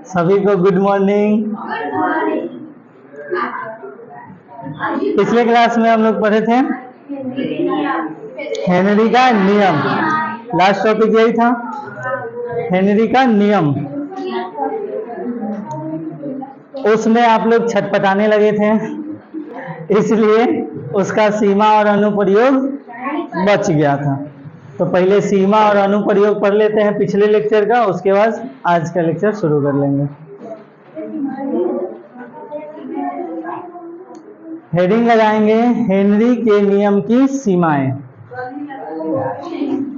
सभी को good morning. पिछले क्लास में हम लोग पढ़े थे हेनरी का नियम। लास्ट टॉपिक यही था, हेनरी का नियम। उसमें आप लोग छटपटाने लगे थे, इसलिए उसका सीमा और अनुप्रयोग बच गया था। तो पहले सीमा और अनुप्रयोग पढ़ लेते हैं पिछले लेक्चर का, उसके बाद आज का लेक्चर शुरू कर लेंगे। हेडिंग लगाएंगे हेनरी के नियम की सीमाएं।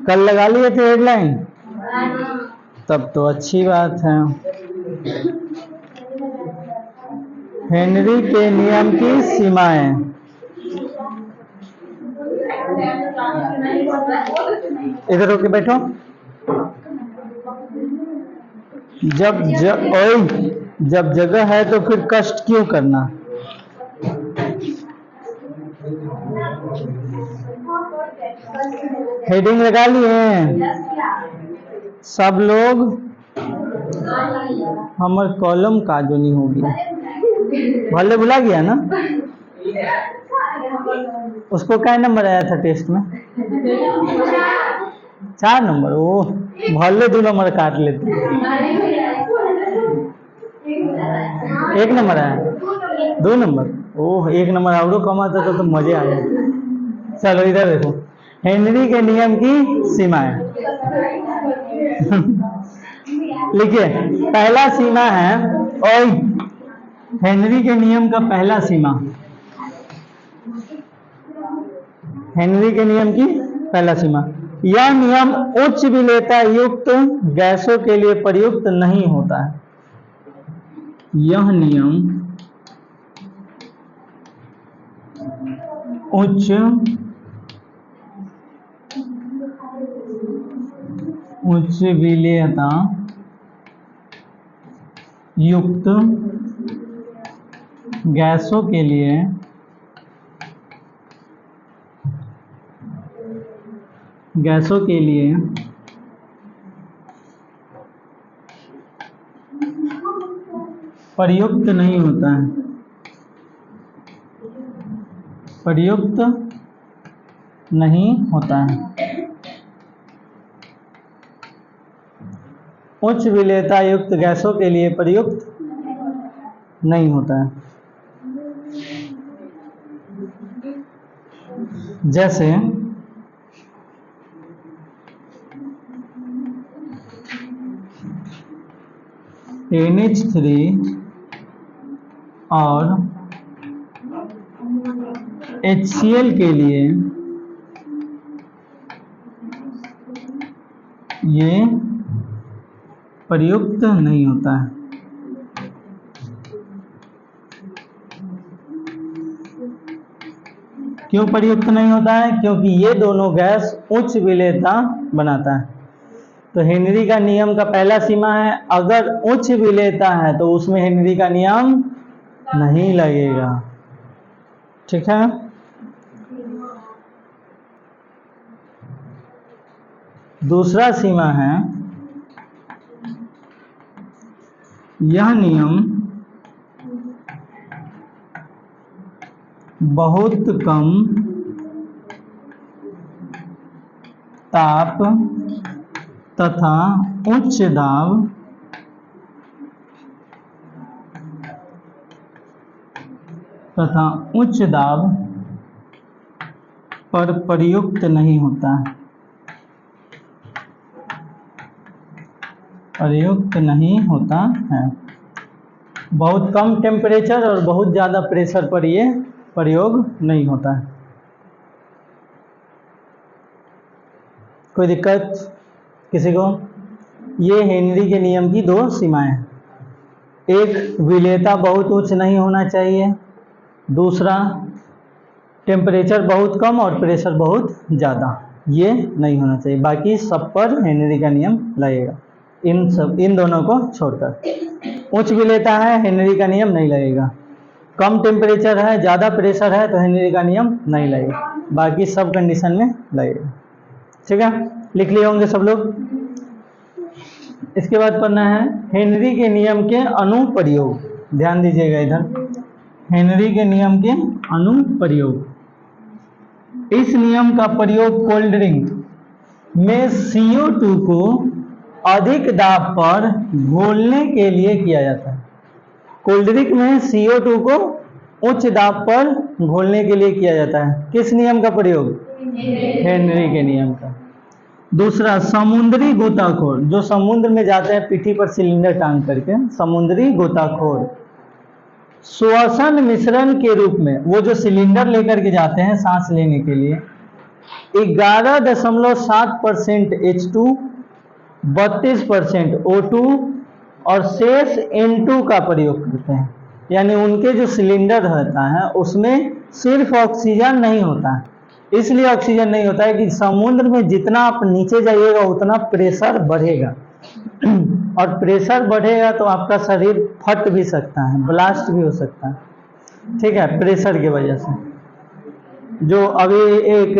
कल लगा लिए थे हेडलाइन, तब तो अच्छी बात है। हेनरी के नियम की सीमाएं। इधर होके बैठो। जब जगह है तो फिर कष्ट क्यों करना। हेडिंग लगा लिए सब लोग। हमारे कॉलम का जो नहीं होगी भले भुला गया ना। उसको क्या नंबर आया था टेस्ट में? 4 नंबर। ओ भले 2 नंबर काट लेते। 1 नंबर आया, 2 नंबर। ओह 1 नंबर और कम आता तो मजे आ जाते। चलो इधर देखो, हेनरी के नियम की सीमाएं। लिखिए, पहला सीमा है और हेनरी के नियम का पहला सीमा। हेनरी के नियम की पहला सीमा, यह नियम उच्च विलेयता युक्त गैसों के लिए प्रयुक्त नहीं होता है। यह नियम उच्च विलेयता युक्त गैसों के लिए प्रयुक्त नहीं होता है। प्रयुक्त नहीं होता है। उच्च विलेयता युक्त गैसों के लिए प्रयुक्त नहीं होता है। जैसे NH3 और HCl के लिए ये प्रयुक्त नहीं होता है। क्यों प्रयुक्त नहीं होता है? क्योंकि ये दोनों गैस उच्च विलेयता बनाता है। तो हेनरी का नियम का पहला सीमा है, अगर उच्च विलेयता है तो उसमें हेनरी का नियम नहीं लगेगा। ठीक है। दूसरा सीमा है, यह नियम बहुत कम ताप तथा उच्च दाब पर प्रयुक्त नहीं होता है। प्रयुक्त नहीं होता है। बहुत कम टेम्परेचर और बहुत ज़्यादा प्रेशर पर ये प्रयोग नहीं होता है। कोई दिक्कत किसी को? ये हेनरी के नियम की 2 सीमाएं हैं। एक, विलेयता बहुत उच्च नहीं होना चाहिए। दूसरा, टेम्परेचर बहुत कम और प्रेशर बहुत ज़्यादा, ये नहीं होना चाहिए। बाकी सब पर हेनरी का नियम लगेगा, इन दोनों को छोड़कर। उच्च विलेयता है, हेनरी का नियम नहीं लगेगा। कम टेम्परेचर है, ज़्यादा प्रेशर है तो हेनरी का नियम नहीं लगेगा, बाकी सब कंडीशन में लगेगा। ठीक है, लिख लिए होंगे सब लोग। इसके बाद पढ़ना है हेनरी के नियम के अनुप्रयोग। ध्यान दीजिएगा इधर, हेनरी के नियम के अनुप्रयोग। इस नियम का प्रयोग कोल्ड ड्रिंक में CO2 को अधिक दाब पर घोलने के लिए किया जाता है। कोल्ड ड्रिंक में CO2 को उच्च दाब पर घोलने के लिए किया जाता है। किस नियम का प्रयोग? हेनरी के नियम का। दूसरा, समुद्री गोताखोर जो समुद्र में जाते हैं पीठी पर सिलेंडर टांग करके, समुद्री गोताखोर श्वसन मिश्रण के रूप में वो जो सिलेंडर लेकर के जाते हैं सांस लेने के लिए 11.7% H2, 32% O2 और शेष N2 का प्रयोग करते हैं। यानी उनके जो सिलेंडर रहता है उसमें सिर्फ ऑक्सीजन नहीं होता है। इसलिए ऑक्सीजन नहीं होता है कि समुद्र में जितना आप नीचे जाइएगा उतना प्रेशर बढ़ेगा और प्रेशर बढ़ेगा तो आपका शरीर फट भी सकता है, ब्लास्ट भी हो सकता है। ठीक है, प्रेशर की वजह से। जो अभी एक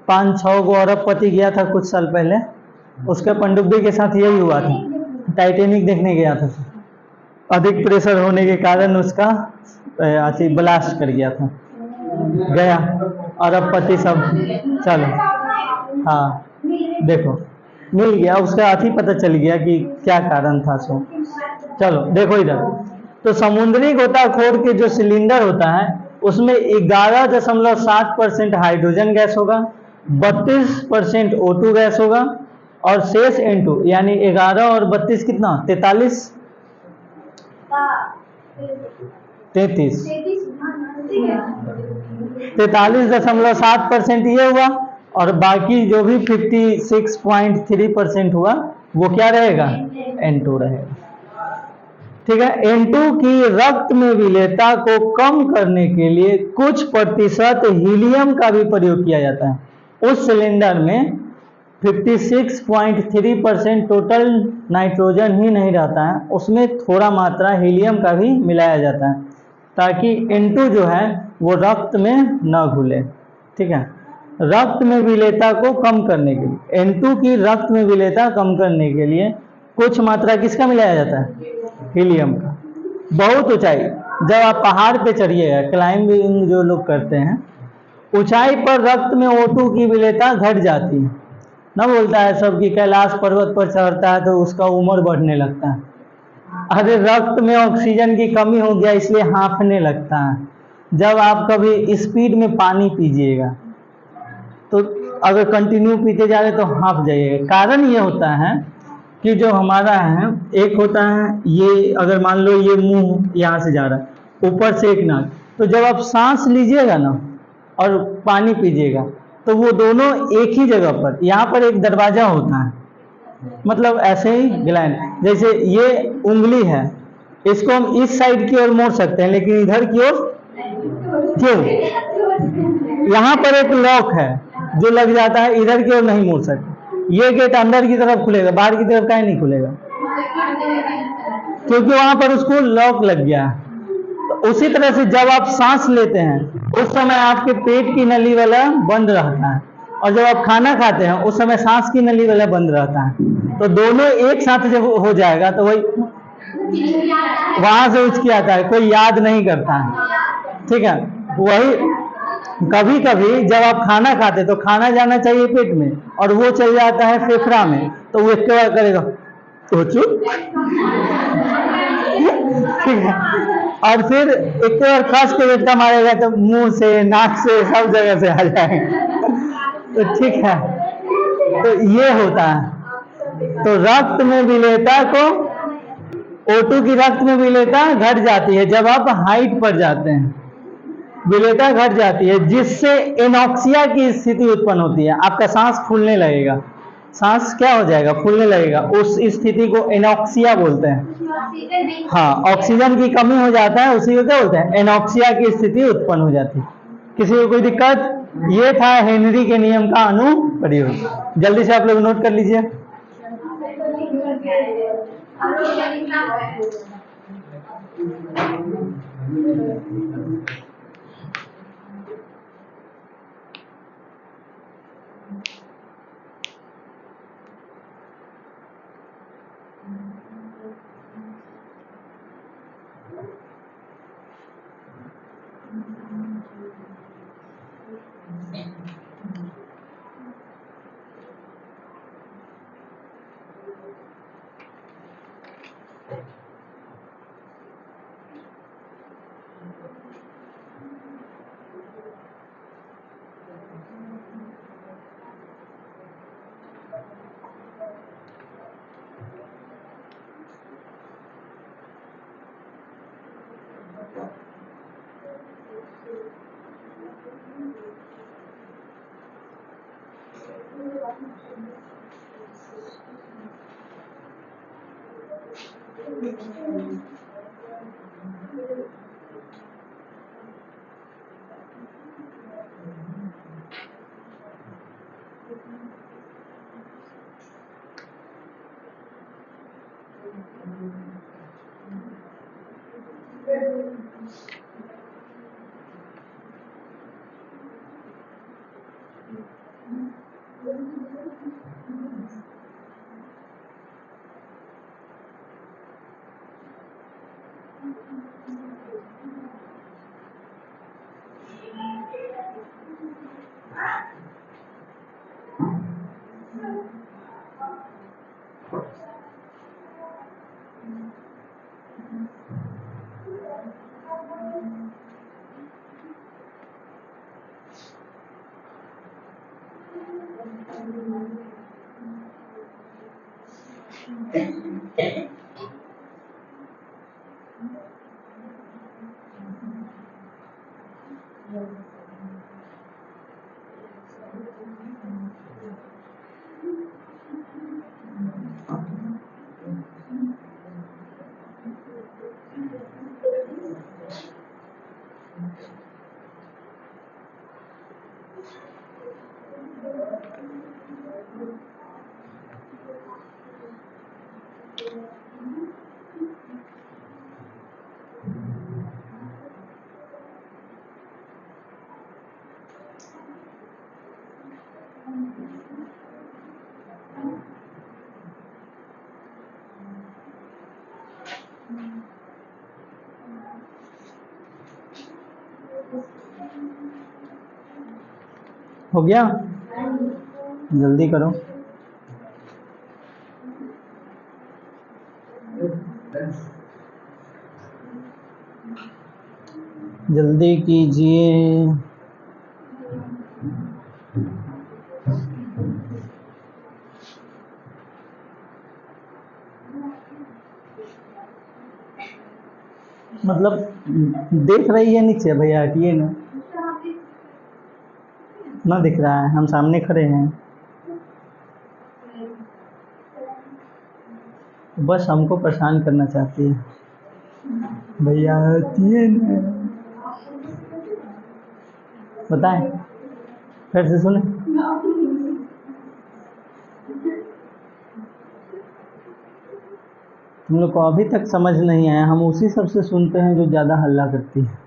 5-6 गो अरबपति गया था कुछ साल पहले, उसके पनडुब्बी के साथ यही हुआ था। टाइटैनिक देखने गया था, अधिक प्रेशर होने के कारण उसका ब्लास्ट कर गया था, गया अरबपति सब। चलो हाँ देखो मिल गया, उसका अथी पता चल गया कि क्या कारण था सो। चलो देखो इधर, तो समुद्री गोताखोर के जो सिलेंडर होता है उसमें 11.7% हाइड्रोजन गैस होगा, 32% O2 गैस होगा और शेष N2 यानी 11 और 32 कितना 33 43.7% ये हुआ और बाकी जो भी 56.3% हुआ वो क्या रहेगा? N2 रहेगा। ठीक है, N2 की रक्त में विलेयता को कम करने के लिए कुछ प्रतिशत हीलियम का भी प्रयोग किया जाता है। उस सिलेंडर में 56.3% टोटल नाइट्रोजन ही नहीं रहता है, उसमें थोड़ा मात्रा हीलियम का भी मिलाया जाता है ताकि N2 जो है वो रक्त में न घुले। ठीक है, रक्त में विलेयता को कम करने के लिए N2 की रक्त में विलेयता कम करने के लिए कुछ मात्रा किसका मिलाया जाता है? हीलियम का। बहुत ऊंचाई, जब आप पहाड़ पे चढ़िएगा, क्लाइंबिंग जो लोग करते हैं, ऊंचाई पर रक्त में O2 की विलेयता घट जाती है ना। बोलता है सब कि कैलाश पर्वत पर चढ़ता है तो उसका उम्र बढ़ने लगता है। अरे रक्त में ऑक्सीजन की कमी हो गया इसलिए हाँफने लगता है। जब आप कभी स्पीड में पानी पीजिएगा तो अगर कंटिन्यू पीते जा रहे तो हाँफ जाइएगा। कारण ये होता है कि जो हमारा है, एक होता है ये, अगर मान लो ये मुंह यहाँ से जा रहा है, ऊपर से एक नाक, तो जब आप सांस लीजिएगा ना और पानी पीजिएगा तो वो दोनों एक ही जगह पर, यहाँ पर एक दरवाजा होता है, मतलब ऐसे ही ग्लैंड, जैसे ये उंगली है, इसको हम इस साइड की ओर मोड़ सकते हैं लेकिन इधर की ओर क्यों? यहाँ पर एक लॉक है जो लग जाता है, इधर की ओर नहीं मोड़ सकते। ये गेट अंदर की तरफ खुलेगा, बाहर की तरफ काहे नहीं खुलेगा? क्योंकि वहां पर उसको लॉक लग गया है। तो उसी तरह से जब आप सांस लेते हैं उस समय आपके पेट की नली वाला बंद रहता है और जब आप खाना खाते हैं उस समय सांस की नली वाला बंद रहता है। तो दोनों एक साथ जब हो जाएगा तो वही वहां से उचकी आता है, कोई याद नहीं करता है। ठीक है, वही कभी कभी जब आप खाना खाते तो खाना जाना चाहिए पेट में और वो चल जाता है फेफड़ा में, तो वो क्या करेगा? तो चुप। ठीक है, और फिर एक बार खास के बेटा मारेगा तो मुंह से, नाक से, सब जगह से आ जाएगा। तो ठीक है, तो ये होता है। तो रक्त में विलेयता को, O2 की रक्त में विलेयता घट जाती है जब आप हाइट पर जाते हैं, विलेयता घट जाती है जिससे एनॉक्सिया की स्थिति उत्पन्न होती है। आपका सांस फूलने लगेगा, सांस क्या हो जाएगा? फूलने लगेगा। उस स्थिति को एनॉक्सिया बोलते हैं। हाँ, ऑक्सीजन की कमी हो जाता है, उसी को क्या बोलते हैं? एनॉक्सिया की स्थिति उत्पन्न हो जाती है। किसी को कोई दिक्कत? ये था हेनरी के नियम का अनुप्रयोग। जल्दी से आप लोग नोट कर लीजिए। हो गया, जल्दी करो। जल्दी कीजिए। मतलब देख रही है नीचे भैया, हटिए ना दिख रहा है, हम सामने खड़े हैं। बस हमको परेशान करना चाहती है भैया, हटिए ना। बताएं, फिर से सुने। तुम लोग को अभी तक समझ नहीं आया, हम उसी सबसे सुनते हैं जो ज़्यादा हल्ला करती है।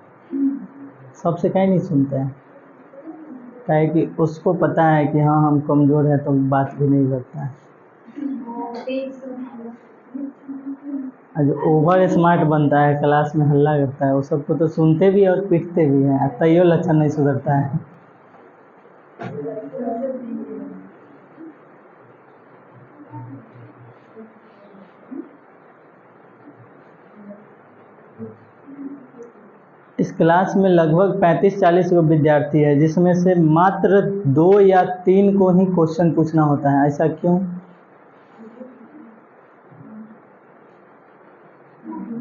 सबसे कहीं नहीं सुनते हैं, क्या है कि उसको पता है कि हाँ हम कमज़ोर हैं तो बात भी नहीं करता है। जो ओवर स्मार्ट बनता है, क्लास में हल्ला करता है, वो सबको तो सुनते भी और पीटते भी हैं, तैयो लक्षण नहीं सुधरता है। इस क्लास में लगभग 35-40 गो विद्यार्थी है, जिसमें से मात्र 2 या 3 को ही क्वेश्चन पूछना होता है। ऐसा क्यों?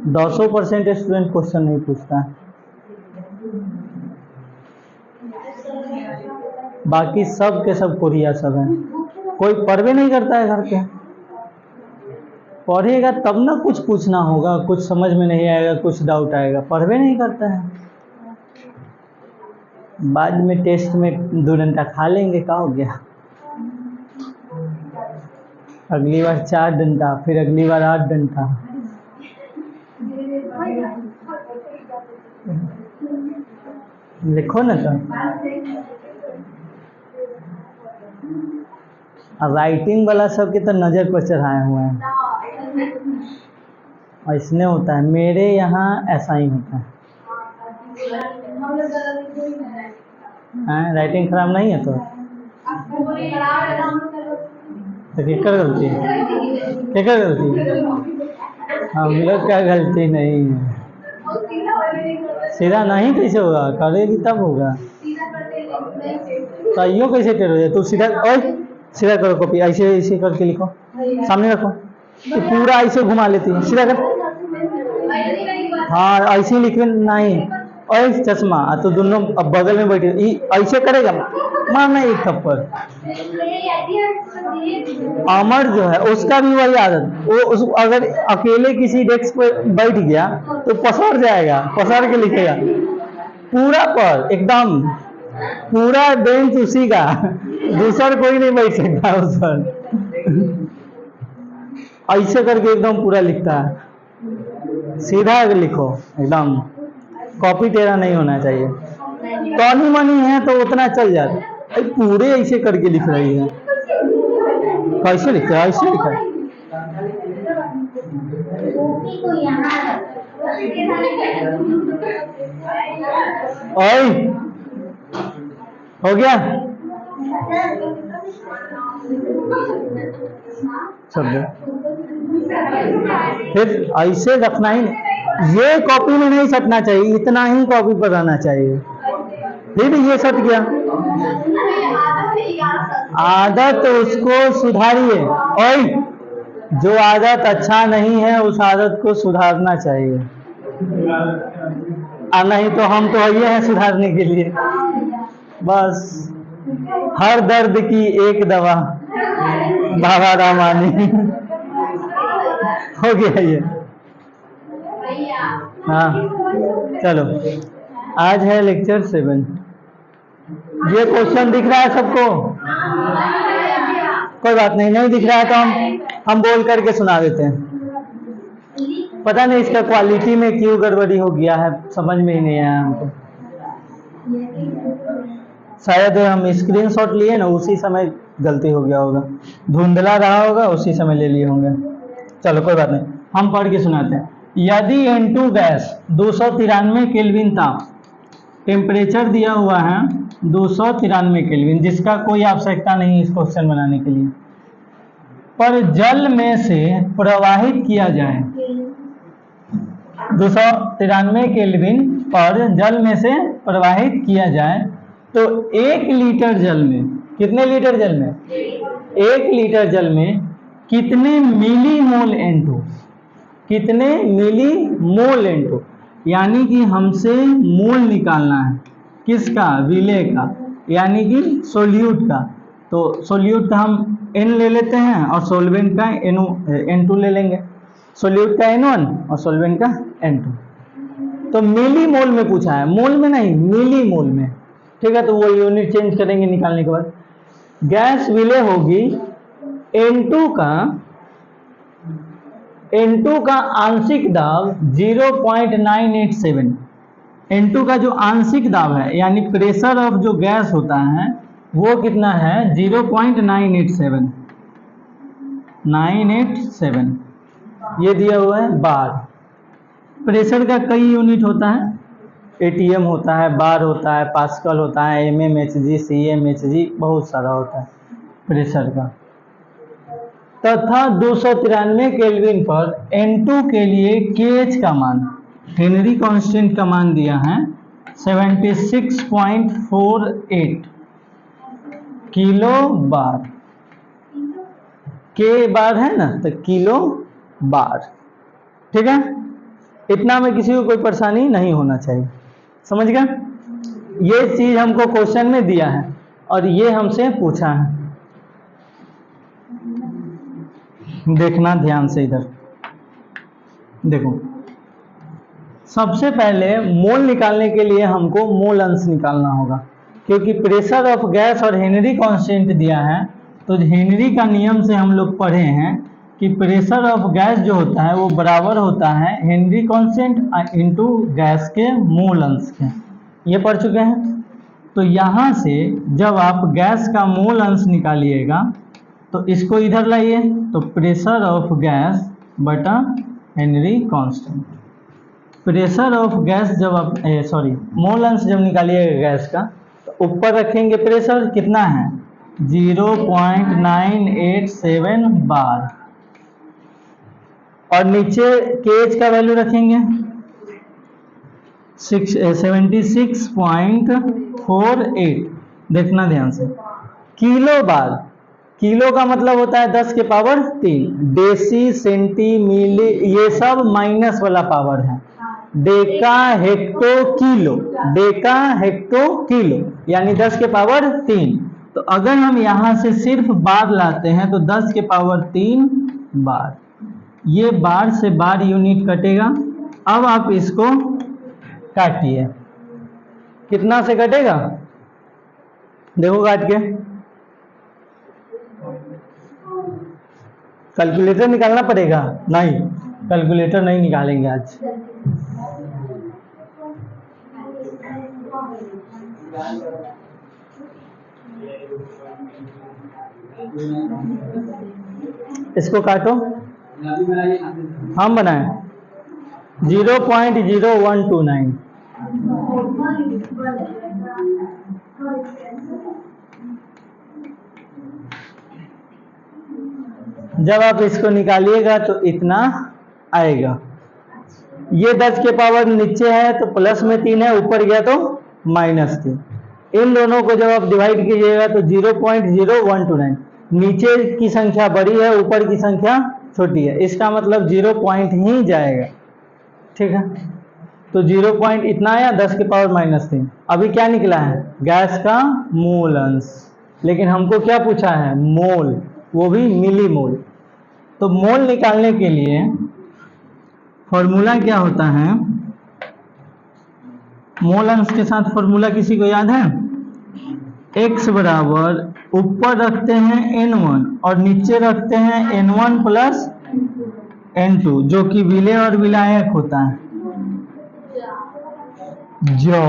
200% स्टूडेंट क्वेश्चन नहीं पूछता है, बाकी सब के सब कोरिया सब हैं। कोई पढ़वे नहीं करता है घर के। पढ़ेगा तब ना कुछ पूछना होगा, कुछ समझ में नहीं आएगा, कुछ डाउट आएगा। पढ़वे नहीं करता है, बाद में टेस्ट में 2 डंडा खा लेंगे, क्या हो गया। अगली बार 4 डंडा, फिर अगली बार 8 डंडा। लिखो ना तो। राइटिंग वाला सबके तो नज़र पर चढ़ाए हुए हैं। ऐसने होता है, मेरे यहाँ ऐसा ही होता है। राइटिंग खराब नहीं है तो केकर गलती है? केकर गलती है? हम लोग का गलती नहीं है। सीधा नहीं कैसे होगा? करेगी तब होगा। कईयों कैसे करोगे? तू सीधा, ओए सीधा करो कॉपी, ऐसे ऐसे करके लिखो, सामने रखो। तो पूरा ऐसे घुमा लेती है, सीधा कर। हाँ ऐसे ही लिखे नहीं। और चश्मा तो दोनों अब बगल में बैठे, ऐसे करेगा मारना एक थप्पड़। अमर जो है उसका भी वही आदत, वो अगर अकेले किसी डेस्क पर बैठ गया तो पसर जाएगा, पसर के लिखेगा पूरा पर एकदम, पूरा बेंच उसी का, दूसरा कोई नहीं बैठ सकता उस पर। ऐसे करके एकदम पूरा लिखता है। सीधा लिखो एकदम, कॉपी टेढ़ा नहीं होना चाहिए। टॉनी मनी है तो उतना चल जाता, पूरे ऐसे करके लिख रही है। कैसे लिखा है? ऐसे लिखा है। ओए हो गया सब। फिर ऐसे रखना ही, ये कॉपी में नहीं सटना चाहिए, इतना ही कॉपी पर रहना चाहिए। फिर ये सट गया, आदत उसको सुधारिए। और जो आदत अच्छा नहीं है उस आदत को सुधारना चाहिए। नहीं तो हम तो ये हैं सुधारने के लिए। बस हर दर्द की एक दवा बाबा रामानी। हो गया ये। हाँ चलो, आज है लेक्चर 7। ये क्वेश्चन दिख रहा है सबको? कोई बात नहीं, नहीं दिख रहा है तो हम बोल करके सुना देते हैं। पता नहीं इसका क्वालिटी में क्यों गड़बड़ी हो गया है, समझ में ही नहीं आया हमको। शायद हम स्क्रीनशॉट लिए ना, उसी समय गलती हो गया होगा, धुंधला रहा होगा, उसी समय ले लिए होंगे। चलो कोई बात नहीं, हम पढ़ के सुनाते हैं। यदि N2 गैस 293 केल्विन ताप, टेम्परेचर दिया हुआ है 293 केल्विन, जिसका कोई आवश्यकता नहीं इस क्वेश्चन बनाने के लिए, पर जल में से प्रवाहित किया जाए 293 केल्विन पर जल में से प्रवाहित किया जाए तो 1 लीटर जल में, कितने लीटर जल में? 1 लीटर जल में कितने मिली मोल N2, कितने मिली मोल N2, यानी कि हमसे मोल निकालना है किसका? विलेय का, यानी कि सोल्यूट का। तो सोल्यूट का हम N ले लेते हैं और सोलवेंट का N2 ले लेंगे। सोल्यूट का N1 और सोलवेंट का N2। तो मिली मोल में पूछा है, मोल में नहीं, मिली मोल में। ठीक है, तो वो यूनिट चेंज करेंगे निकालने के बाद। गैस विलेय होगी N2 का आंशिक दाब 0.987। N2 का जो आंशिक दाब है यानी प्रेशर ऑफ जो गैस होता है वो कितना है? 0.987। 987 ये दिया हुआ है बार। प्रेशर का कई यूनिट होता है, ATM होता है, बार होता है, पास्कल होता है, mmHg, cmHg, बहुत सारा होता है प्रेशर का। तथा 293 केल्विन पर N2 के लिए KH का मान, हेनरी कांस्टेंट का मान दिया है 76.48 किलो बार। के बार है ना, तो किलो बार। ठीक है, इतना में किसी को कोई परेशानी नहीं होना चाहिए, समझ गया? ये चीज हमको क्वेश्चन में दिया है और ये हमसे पूछा है। देखना ध्यान से, इधर देखो। सबसे पहले मोल निकालने के लिए हमको मोल अंश निकालना होगा, क्योंकि प्रेशर ऑफ गैस और हेनरी कांस्टेंट दिया है। तो हेनरी का नियम से हम लोग पढ़े हैं कि प्रेशर ऑफ गैस जो होता है वो बराबर होता है हेनरी कांस्टेंट इनटू गैस के मोल अंश के। ये पढ़ चुके हैं। तो यहाँ से जब आप गैस का मोल अंश निकालिएगा तो इसको इधर लाइए, तो प्रेशर ऑफ गैस बटा Henry constant. Pressure of gas जब आप मोल अंश जब निकालिएगा गैस का, तो ऊपर रखेंगे प्रेशर कितना है 0.987 बार, और नीचे केएच का वैल्यू रखेंगे 76.48। देखना ध्यान से, किलो बार, किलो का मतलब होता है 10 के पावर 3, डेसी सेंटी मिली ये सब माइनस वाला पावर है, Deka hecto kilo, Deka hecto kilo यानी 10 के पावर 3। तो अगर हम यहाँ से सिर्फ बार लाते हैं तो 10 के पावर 3 बार, ये बार से बार यूनिट कटेगा। अब आप इसको काटिए, कितना से कटेगा देखो काट के, कैलकुलेटर निकालना पड़ेगा। नहीं, कैलकुलेटर नहीं निकालेंगे आज। इसको काटो, हम बनाए 0.0129। जब आप इसको निकालिएगा तो इतना आएगा। ये 10 के पावर नीचे है तो प्लस में 3 है, ऊपर गया तो -3। इन दोनों को जब आप डिवाइड कीजिएगा तो 0.0129, नीचे की संख्या बड़ी है, ऊपर की संख्या छोटी है, इसका मतलब 0 पॉइंट ही जाएगा। ठीक है, तो 0 पॉइंट इतना आया 10 के पावर -3। अभी क्या निकला है गैस का मोल अंश, लेकिन हमको क्या पूछा है मोल, वो भी मिली मोल। तो मोल निकालने के लिए फॉर्मूला क्या होता है, मोल अंश के साथ फॉर्मूला किसी को याद है, x बराबर ऊपर रखते हैं n1 और नीचे रखते हैं n1 प्लस n2, जो कि विलेय और विलायक होता है। जो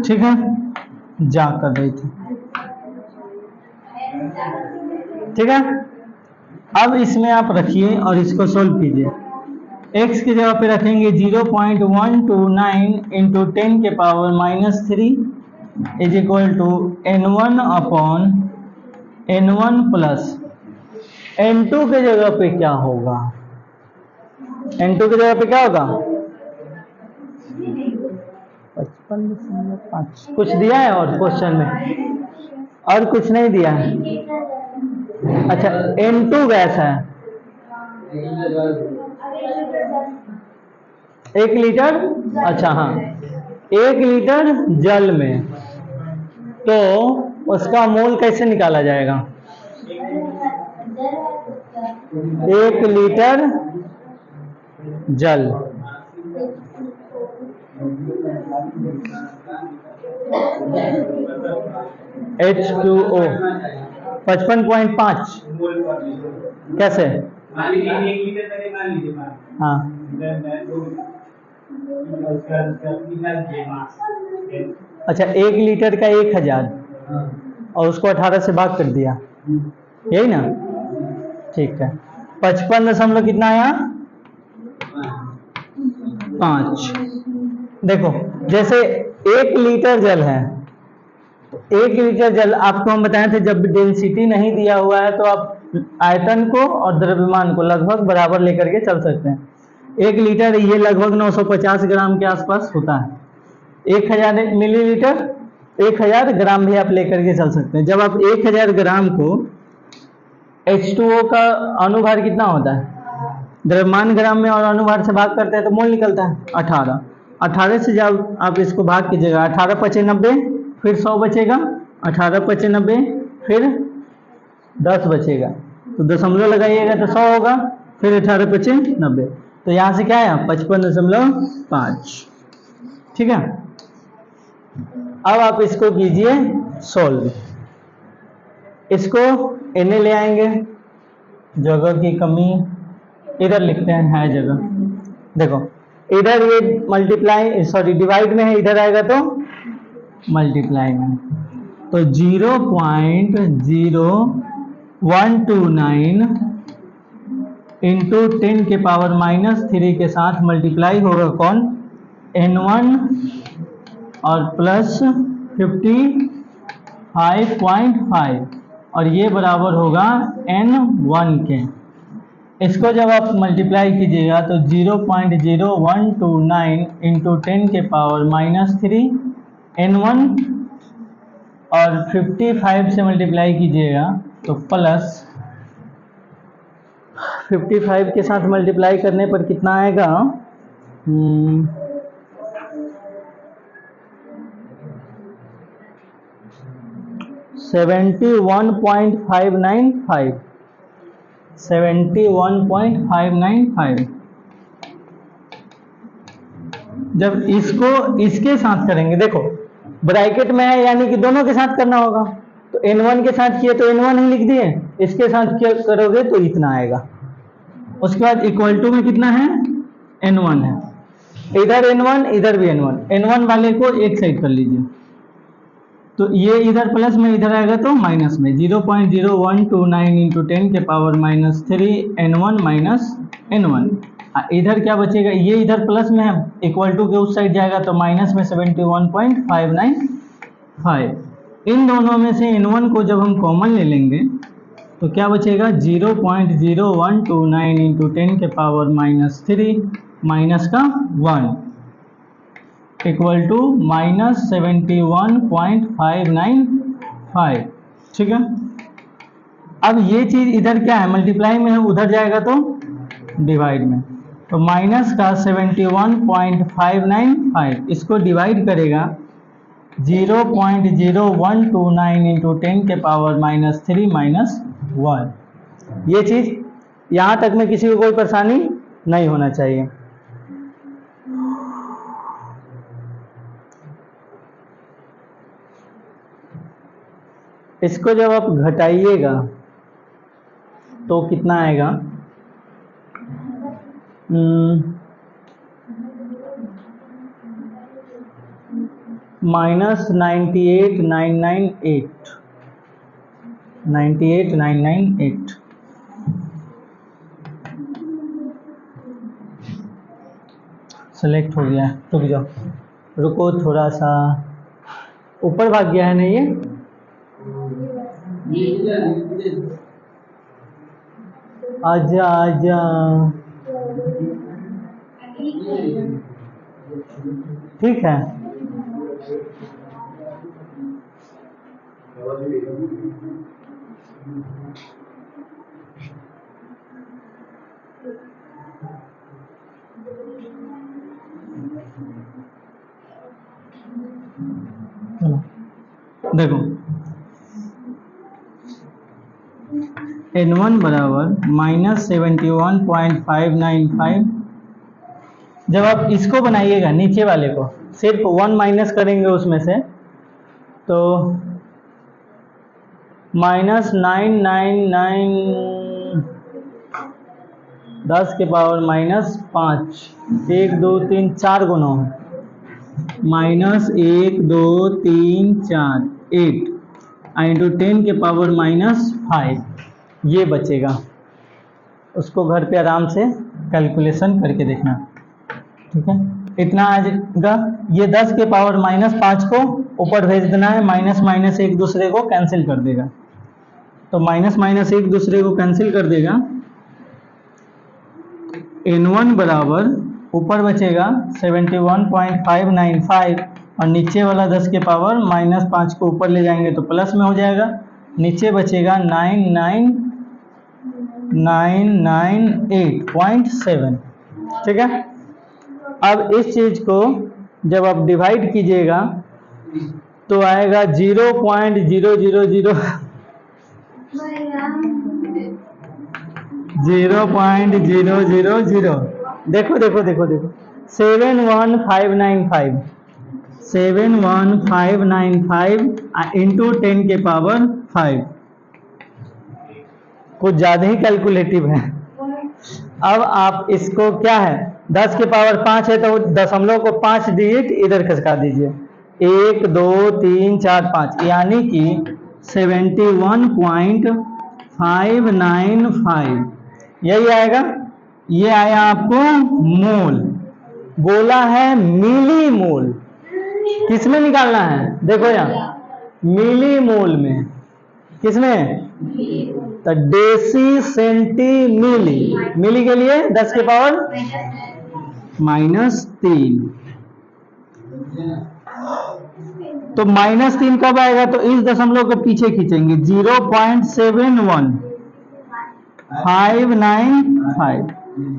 ठीक है, जा कर रही थी। ठीक है, अब इसमें आप रखिए और इसको सोल्व कीजिए। x की जगह पे रखेंगे 0.129 इंटू 10 के power -3 is equal to n1 upon n1 plus n2 के जगह पे क्या होगा, n2 की जगह पे क्या होगा 55.5। कुछ दिया है और क्वेश्चन में, और कुछ नहीं दिया है। अच्छा, n2 गैस है 1 लीटर, अच्छा हाँ 1 लीटर जल में, तो उसका मोल कैसे निकाला जाएगा, 1 लीटर जल H2O 55.5 कैसे, हाँ अच्छा 1 लीटर का 1000 और उसको 18 से भाग कर दिया, यही ना, ठीक है। 55 कितना आया 5। देखो जैसे 1 लीटर जल है, 1 लीटर जल आपको हम बताए थे जब डेंसिटी नहीं दिया हुआ है तो आप आयतन को और द्रव्यमान को लगभग बराबर लेकर के चल सकते हैं। 1 लीटर ये लगभग 950 ग्राम के आसपास होता है। 1000 मिलीलीटर 1000 ग्राम भी आप लेकर के चल सकते हैं। जब आप 1000 ग्राम को H2O का अनुभार कितना होता है, द्रव्यमान ग्राम में और अनुभार से भाग करते हैं तो मोल निकलता है 18। 18 से जब आप इसको भाग कीजिएगा 18 × 5 = 90, फिर 100 बचेगा, 18 × 5 = 90, फिर 10 बचेगा, तो दशमलव लगाइएगा तो 100 होगा, फिर 18 × 5 = 90, तो यहाँ से क्या आया 55.5। ठीक है, अब आप इसको कीजिए सोल्व। इसको Na ले आएंगे, जगह की कमी, इधर लिखते हैं, है जगह। देखो इधर ये मल्टीप्लाई सॉरी डिवाइड में है, इधर आएगा तो मल्टीप्लाई में। तो 0.0129 इंटू 10 के पावर -3 के साथ मल्टीप्लाई होगा कौन, n1 और प्लस 55.5 और ये बराबर होगा n1 के। इसको जब आप मल्टीप्लाई कीजिएगा तो 0.0129 इंटू 10 के पावर -3 n1 और 55 से मल्टीप्लाई कीजिएगा तो प्लस 55 के साथ मल्टीप्लाई करने पर कितना आएगा, 71.595 71.595। जब इसको इसके साथ करेंगे, देखो ब्रैकेट में है यानी कि दोनों के साथ करना होगा, तो n1 के साथ किए तो n1 ही लिख दिए, इसके साथ क्या करोगे तो इतना आएगा। उसके बाद इक्वल टू में कितना है, n1 है, इधर n1 इधर भी n1, n1 वाले को एक साइड कर लीजिए, तो ये इधर प्लस में इधर आएगा तो माइनस में। 0.0129 इंटू 10 के पावर -3 n1 माइनस n1, इधर क्या बचेगा, ये इधर प्लस में है, इक्वल टू के उस साइड जाएगा तो माइनस में 71.595। इन दोनों में से n1 को जब हम कॉमन ले लेंगे तो क्या बचेगा, 0.0129 इंटू 10 के पावर -3 माइनस का 1 इक्वल टू -71.595। ठीक है, अब ये चीज इधर क्या है, मल्टीप्लाई में है, उधर जाएगा तो डिवाइड में, तो माइनस का 71.595 इसको डिवाइड करेगा 0.0129 इंटू 10 के पावर -3 माइनस 1। ये चीज यहाँ तक में किसी को कोई परेशानी नहीं होना चाहिए। इसको जब आप घटाइएगा तो कितना आएगा, -98,998 सेलेक्ट हो गया। रुक जाओ, रुको थोड़ा सा ऊपर भाग गया है ना ये, आजा आजा, ठीक है। देखो n1 बराबर -71.595। जब आप इसको बनाइएगा नीचे वाले को, सिर्फ 1 माइनस करेंगे उसमें से, तो -999 10 के पावर -5 1 2 3 4 गुना है, -1 2 3 4 8 इंटू 10 के पावर -5 ये बचेगा। उसको घर पे आराम से कैलकुलेशन करके देखना, ठीक है। इतना आ जाएगा, ये 10 के पावर -5 को ऊपर भेज देना है, माइनस माइनस एक दूसरे को कैंसिल कर देगा, तो माइनस माइनस एक दूसरे को कैंसिल कर देगा। n1 बराबर ऊपर बचेगा 71.595 और नीचे वाला 10 के पावर -5 को ऊपर ले जाएंगे तो प्लस में हो जाएगा, नीचे बचेगा 99998.7। ठीक है, अब इस चीज को जब आप डिवाइड कीजिएगा तो आएगा 0.000 देखो देखो देखो देखो 71595 इंटू 10 के पावर 5 कुछ ज्यादा ही कैलकुलेटिव है। अब आप इसको क्या है, 10 की पावर 5 है तो दशमलव को 5 डिजिट इधर खसका दीजिए, 1 2 3 4 5, यानी कि 71.595 यही आएगा। ये आया आपको मोल, बोला है मिली मोल। किसमें निकालना है, देखो यहाँ मिली मोल में, किसमें, तो डेसी सेंटी मिली, मिली के लिए 10 के पावर -3, तो -3 कब आएगा, तो इस दशमलव को पीछे खींचेंगे, 0.71595।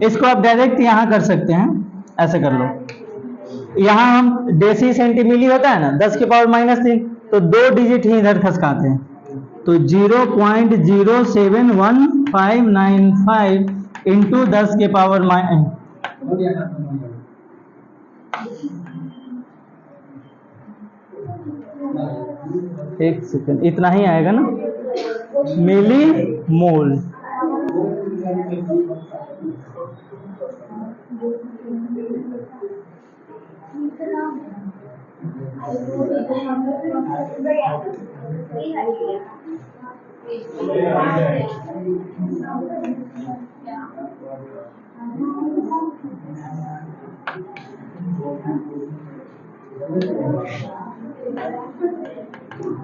इसको आप डायरेक्ट यहां कर सकते हैं, ऐसे कर लो। यहां हम डेसी सेंटीमिली होता है ना, 10 के पावर -3, तो 2 डिजिट ही इधर खसकाते हैं, तो 0.071595 इंटू 10 के पावर एक सेकंड, इतना ही आएगा ना, मिली मोल।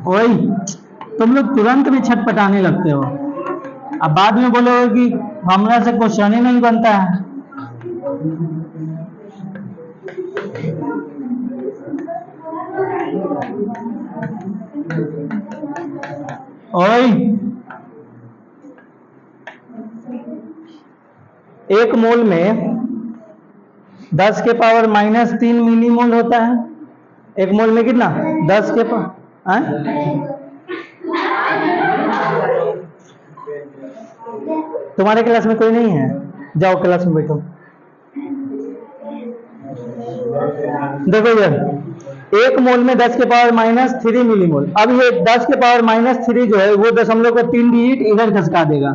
ओए, तुम लोग तुरंत में छटपटाने लगते हो, अब बाद में बोलोगे कि हमरा से क्वेश्चन ही नहीं बनता है। ओए, 1 मोल में 10 के पावर -3 मिली मोल होता है। 1 मोल में कितना, 10 के पावर, तुम्हारे क्लास में कोई नहीं है, जाओ क्लास में बैठो। देखो यार, 1 मोल में 10 के पावर -3 मिली मोल। अब ये 10 के पावर -3 जो है वो दशमलव को 3 डिजिट इधर खसका देगा,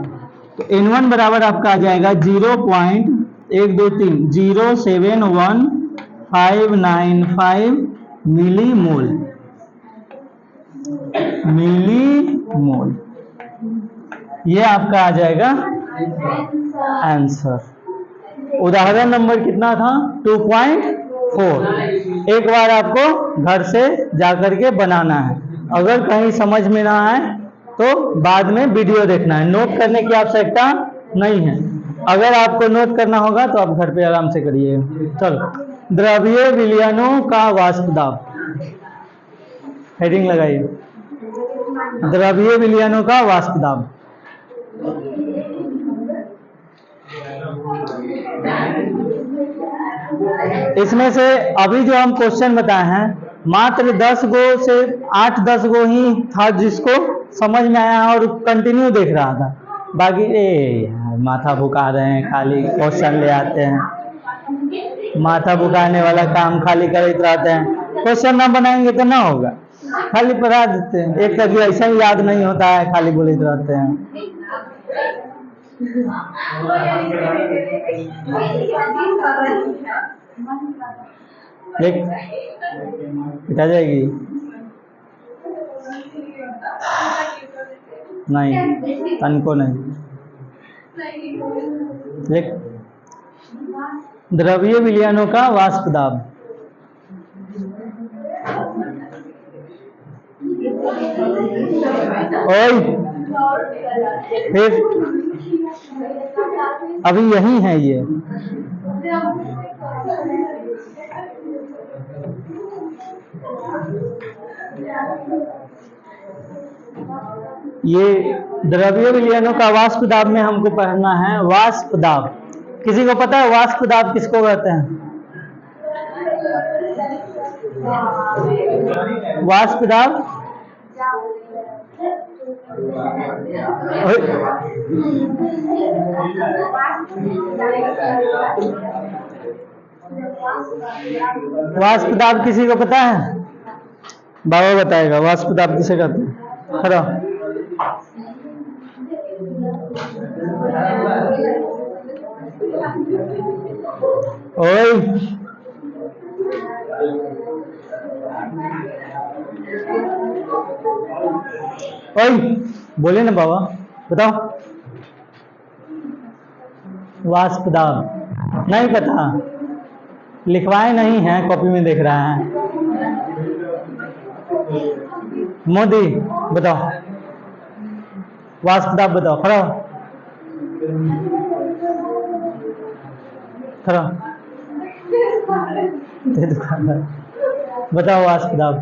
तो N1 बराबर आपका आ जाएगा 0.071595 मिली मोल, मिली मोल। ये आपका आ जाएगा आंसर। उदाहरण नंबर कितना था, 2.4। एक बार आपको घर से जाकर के बनाना है, अगर कहीं समझ में ना आए तो बाद में वीडियो देखना है, नोट करने की आवश्यकता नहीं है। अगर आपको नोट करना होगा तो आप घर पे आराम से करिए। चलो, द्रव्य विलयनों का वाष्प दाब, हेडिंग लगाइए, द्रव्य विलयनों का वाष्प दाब। इसमें से अभी जो हम क्वेश्चन बताए हैं, मात्र 10 गो से 8-10 गो ही था जिसको समझ में आया और कंटिन्यू देख रहा था। बाकी माथा भुका रहे हैं, खाली क्वेश्चन ले आते हैं, माथा भुकाने वाला काम खाली करते रहते हैं। क्वेश्चन ना बनाएंगे तो ना होगा, खाली पढ़ा देते हैं। एक कभी ऐसा ही याद नहीं होता है, खाली बोलते रहते हैं। पिटा जाएगी नहीं, तनको नहीं। द्रव्य विलयनों का वाष्प दाब, और फिर अभी यही है ये द्रव्य विलयनों का वाष्प दाब में हमको पढ़ना है वाष्प दाब। किसी को पता है वाष्प दाब किसको कहते हैं? वाष्प दाब वाष्प दाब किसी को पता है? बाबा बताएगा वाष्प दाब किसे कहते हैं। खड़ा ओए ओए बोले ना बाबा, बताओ। वाष्प दाब नहीं पता, लिखवाए नहीं है, कॉपी में देख रहा है। मोदी बताओ, वाष्प दाब बताओ, खड़ा हो, खड़ा हो। दुकानदार बताओ वाष्प दाब।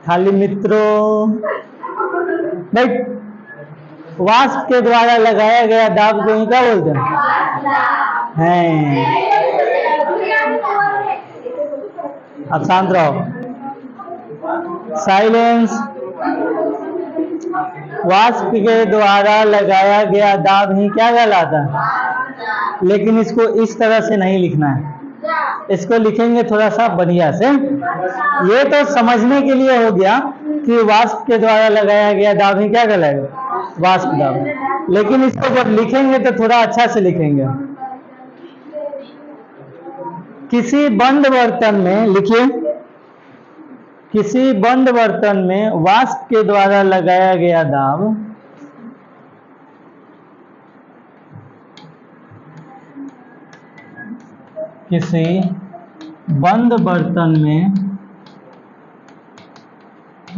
खाली मित्रों भाई, वाष्प के द्वारा लगाया गया दाब को ही क्या बोलते हैं? अब शांत रहो, साइलेंस। वाष्प के द्वारा लगाया गया दाब ही क्या कहलाता है? लेकिन इसको इस तरह से नहीं लिखना है, इसको लिखेंगे थोड़ा सा बढ़िया से। ये तो समझने के लिए हो गया कि वाष्प के द्वारा लगाया गया दाब ही क्या कहलाएगा? वाष्प दाब। लेकिन इसको जब लिखेंगे तो थोड़ा अच्छा से लिखेंगे। किसी बंद बर्तन में, लिखिए, किसी बंद बर्तन में वाष्प के द्वारा लगाया गया दाब किसी बंद बर्तन में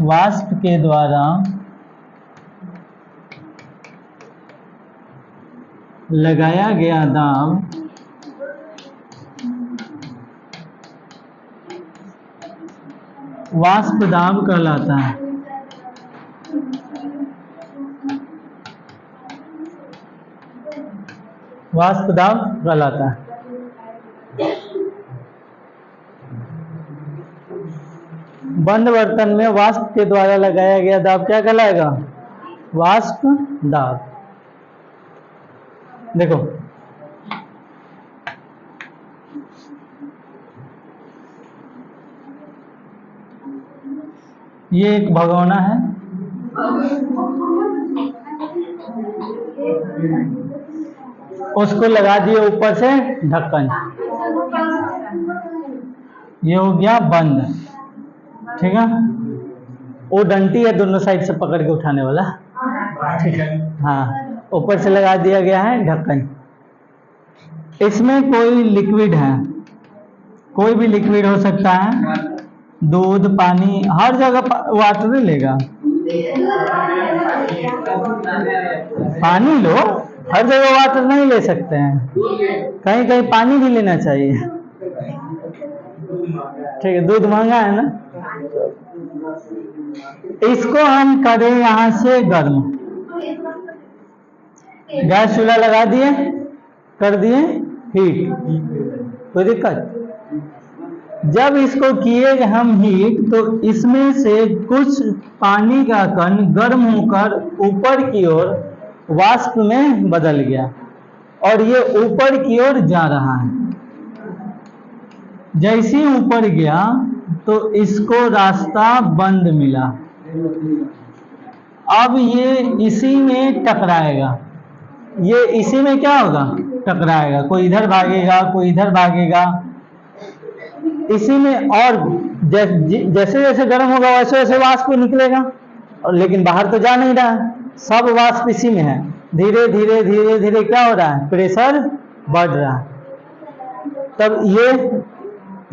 वाष्प के द्वारा लगाया गया दाब वाष्प दाब कहलाता है। वाष्प दाब कहलाता है। बंद बर्तन में वाष्प के द्वारा लगाया गया दाब क्या कहलाएगा? वाष्प दाब। देखो, ये एक भगोना है, उसको लगा दिए ऊपर से ढक्कन, ये हो गया बंद, ठीक है। वो डंटी है दोनों साइड से पकड़ के उठाने वाला, ठीक है। हाँ, ऊपर से लगा दिया गया है ढक्कन। इसमें कोई लिक्विड है, कोई भी लिक्विड हो सकता है, दूध, पानी, हर जगह वाटर नहीं लेगा। पानी लो, हर जगह वाटर नहीं ले सकते हैं, कहीं कहीं पानी भी लेना चाहिए, ठीक है। दूध महंगा है ना। इसको हम करें यहां से गर्म, गैस चूल्हा लगा दिए, कर दिए हीट, कोई दिक्कत? जब इसको किए हम हीट तो इसमें से कुछ पानी का कण गर्म होकर ऊपर की ओर वाष्प में बदल गया और ये ऊपर की ओर जा रहा है। जैसे ही ऊपर गया तो इसको रास्ता बंद मिला, अब ये इसी में टकराएगा, ये इसी में क्या होगा? टकराएगा। कोई इधर भागेगा, कोई इधर भागेगा, इसी में। और जैसे जैसे गर्म होगा वैसे वैसे वाष्प निकलेगा, और लेकिन बाहर तो जा नहीं रहा है, सब वाष्प इसी में है। धीरे धीरे धीरे धीरे क्या हो रहा है? प्रेशर बढ़ रहा है। तब ये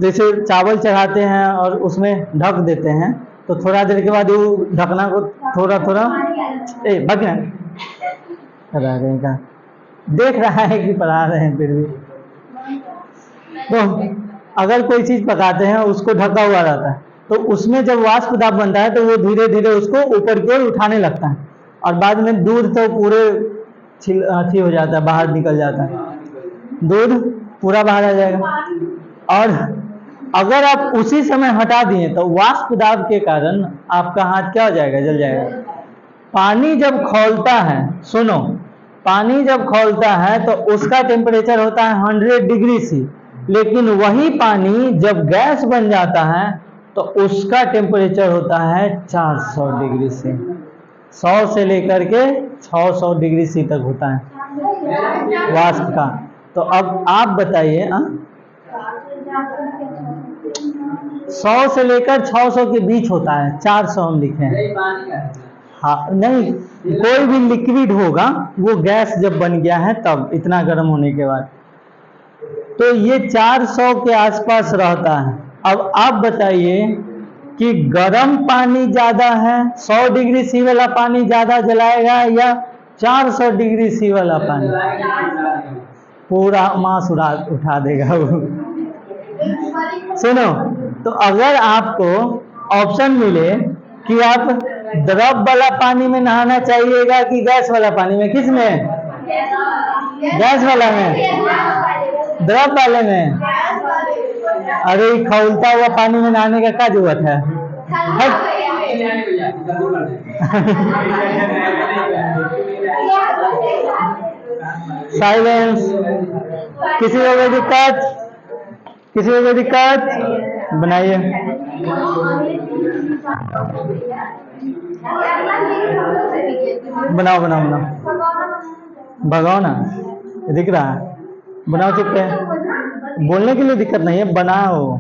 जैसे चावल चढ़ाते हैं और उसमें ढक देते हैं, तो थोड़ा देर के बाद वो ढकना को थोड़ा थोड़ा भगना का देख रहा है कि पढ़ा रहे हैं, फिर भी तो अगर कोई चीज पकाते हैं उसको ढका हुआ रहता है, तो उसमें जब वाष्प दाब बनता है तो वो धीरे धीरे उसको ऊपर की ओर उठाने लगता है, और बाद में दूध तो पूरे अथी हो जाता है, बाहर निकल जाता है, दूध पूरा बाहर आ जाएगा। और अगर आप उसी समय हटा दिए तो वाष्प दाब के कारण आपका हाथ क्या हो जाएगा? जल जाएगा। पानी जब खौलता है, सुनो, पानी जब खौलता है तो उसका टेम्परेचर होता है 100 डिग्री सी, लेकिन वही पानी जब गैस बन जाता है तो उसका टेम्परेचर होता है 400 डिग्री से। 100 से लेकर के 600 डिग्री सी तक होता है वाष्प का। तो अब आप बताइए 100 से लेकर 600 के बीच होता है, 400 हम लिखे हैं। हाँ नहीं, कोई भी लिक्विड होगा वो गैस जब बन गया है तब, इतना गर्म होने के बाद, तो ये 400 के आसपास रहता है। अब आप बताइए कि गर्म पानी ज्यादा है, 100 डिग्री सी वाला पानी ज्यादा जलाएगा या 400 डिग्री सी वाला पानी? पूरा मांस उठा देगा वो। सुनो, तो अगर आपको ऑप्शन मिले कि आप द्रव वाला पानी में नहाना चाहिएगा कि गैस वाला पानी में, किस में? गैस वाला में, द्रव वाले में? अरे खौलता हुआ पानी में नहाने का क्या जरूरत है? साइलेंस। किसी को कोई दिक्कत? किसी को कोई दिक्कत? बनाइए। बनाओ बनाओ बनाओ, भगाओ ना, दिख रहा है, बनाओ। चुप है, बोलने के लिए दिक्कत नहीं है, बनाओ।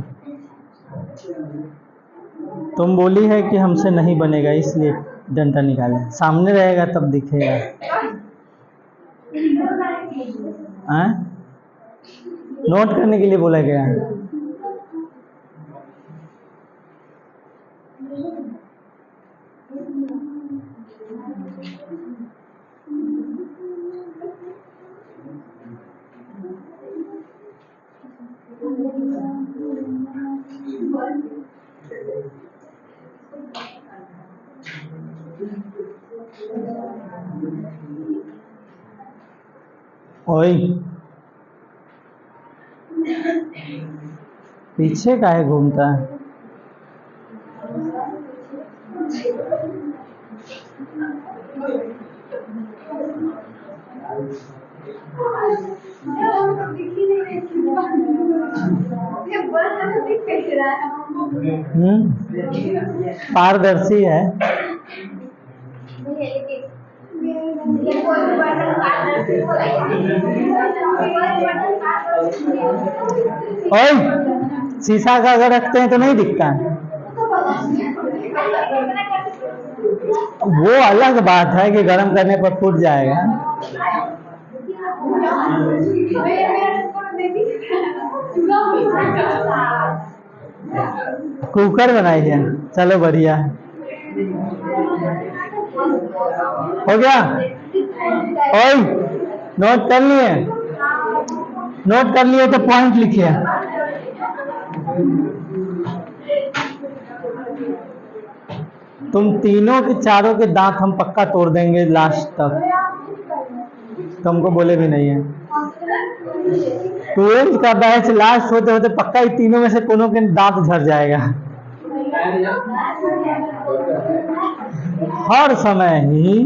तुम बोली है कि हमसे नहीं बनेगा इसलिए डंडा निकाले, सामने रहेगा तब दिखेगा। नोट करने के लिए बोला गया है। ओए पीछे काहे घूमता है? पारदर्शी है। ओए शीशा का अगर रखते हैं तो नहीं दिखता है, वो अलग बात है कि गर्म करने पर फूट जाएगा। कुकर बनाइए, चलो बढ़िया हो गया। ओए नोट कर लिए? नोट कर लिए तो पॉइंट लिखिए। तुम तीनों के चारों के दांत हम पक्का तोड़ देंगे लास्ट तक, तुमको बोले भी नहीं है। 12th का बैच लास्ट होते होते पक्का ही तीनों में से कोनो के दांत झड़ जाएगा। हर समय ही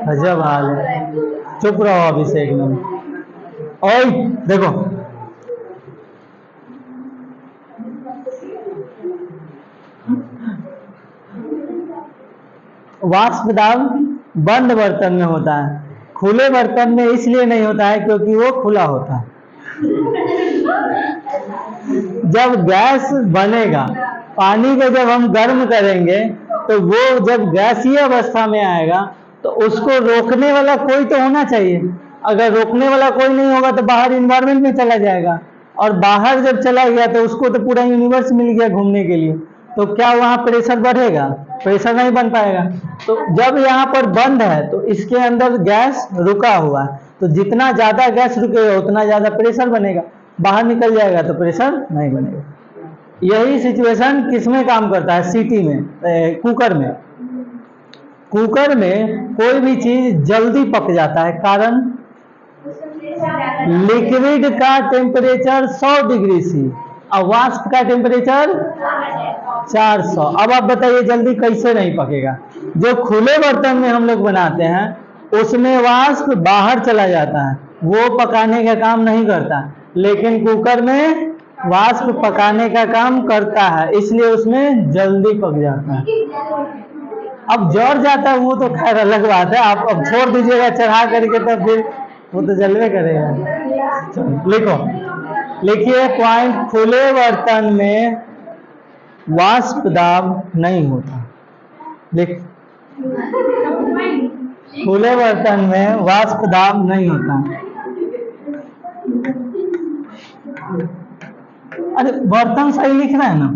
अजब हाल है। चुप रहो अभिषेक में। ओए देखो, वाष्प दाब बंद बर्तन में होता है, खुले बर्तन में इसलिए नहीं होता है क्योंकि वो खुला होता है। जब गैस बनेगा, पानी को जब हम गर्म करेंगे तो वो जब गैसीय अवस्था में आएगा तो उसको रोकने वाला कोई तो होना चाहिए। अगर रोकने वाला कोई नहीं होगा तो बाहर इन्वायरमेंट में चला जाएगा, और बाहर जब चला गया तो उसको तो पूरा यूनिवर्स मिल गया घूमने के लिए, तो क्या वहाँ प्रेशर बढ़ेगा? प्रेशर नहीं बन पाएगा। तो जब यहाँ पर बंद है तो इसके अंदर गैस रुका हुआ है, तो जितना ज़्यादा गैस रुकेगा उतना ज़्यादा प्रेशर बनेगा, बाहर निकल जाएगा तो प्रेशर नहीं बनेगा। यही सिचुएशन किसमें काम करता है? सीटी में, कुकर में। कुकर में कोई भी चीज जल्दी पक जाता है, कारण लिक्विड का टेम्परेचर 100 डिग्री सी और वाष्प का टेम्परेचर 400। अब आप बताइए जल्दी कैसे नहीं पकेगा? जो खुले बर्तन में हम लोग बनाते हैं उसमें वाष्प बाहर चला जाता है, वो पकाने का काम नहीं करता, लेकिन कुकर में वाष्प पकाने का काम करता है, इसलिए उसमें जल्दी पक जाता है। अब जड़ जाता है वो तो खैर अलग बात है, आप अब छोड़ दीजिएगा चढ़ा करके तो फिर वो तो जलवे करेगा। चलो लिखो, लिखिए पॉइंट, खुले बर्तन में वाष्प दाब नहीं होता। लिख, खुले बर्तन में वाष्प दाब नहीं होता। अरे बर्तन सही लिख रहा है ना?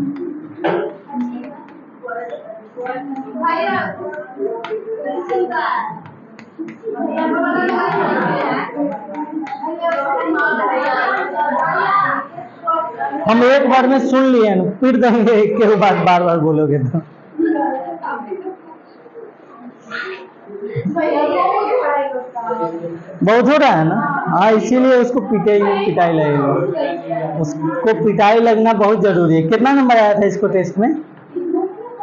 हम एक बार में सुन लिए ना, फिर देंगे एक के बाद बार बार बोलोगे तो। बहुत हो रहा है ना? हाँ, इसीलिए उसको पिटाई लगेगा, उसको पिटाई लगना बहुत जरूरी है। कितना नंबर आया था इसको टेस्ट में?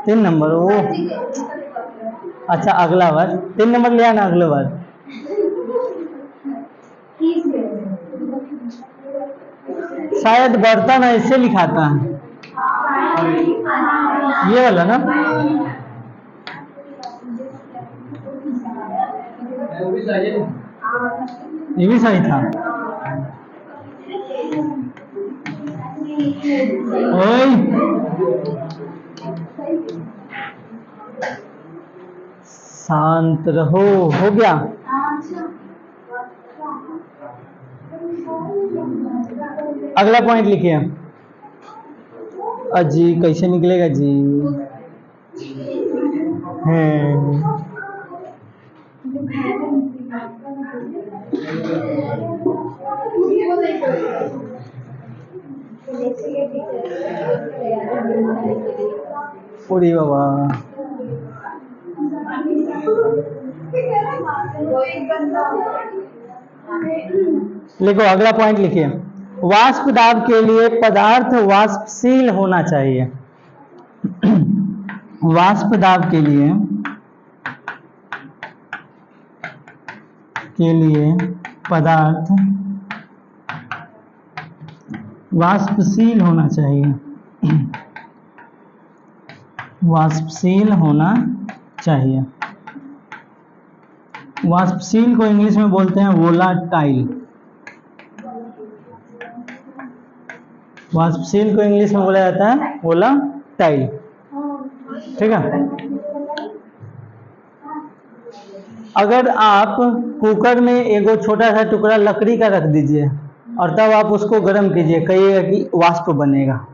3 नंबर। वो अच्छा, अगला बार 3 नंबर लिया ना, अगले बार। शायद बर्तन ऐसे लिखाता है, ये वाला ना? ये भी सही था। ओए शांत रहो, हो गया। अगला पॉइंट लिखिए। अजी कैसे निकलेगा जी? है पूरी बाबा। लिखो, अगला पॉइंट लिखिए। वाष्प दाब के लिए पदार्थ वाष्पशील होना चाहिए। वाष्प दाब के लिए पदार्थ वाष्पशील होना चाहिए। वाष्पशील होना चाहिए। वाष्पशील को इंग्लिश में बोलते हैं वोलाटाइल। वाष्पशील को इंग्लिश में बोला जाता है वोलाटाइल। ठीक है। अगर आप कुकर में एगो छोटा सा टुकड़ा लकड़ी का रख दीजिए और तब आप उसको गर्म कीजिए, कहिएगा कि वाष्प बनेगा।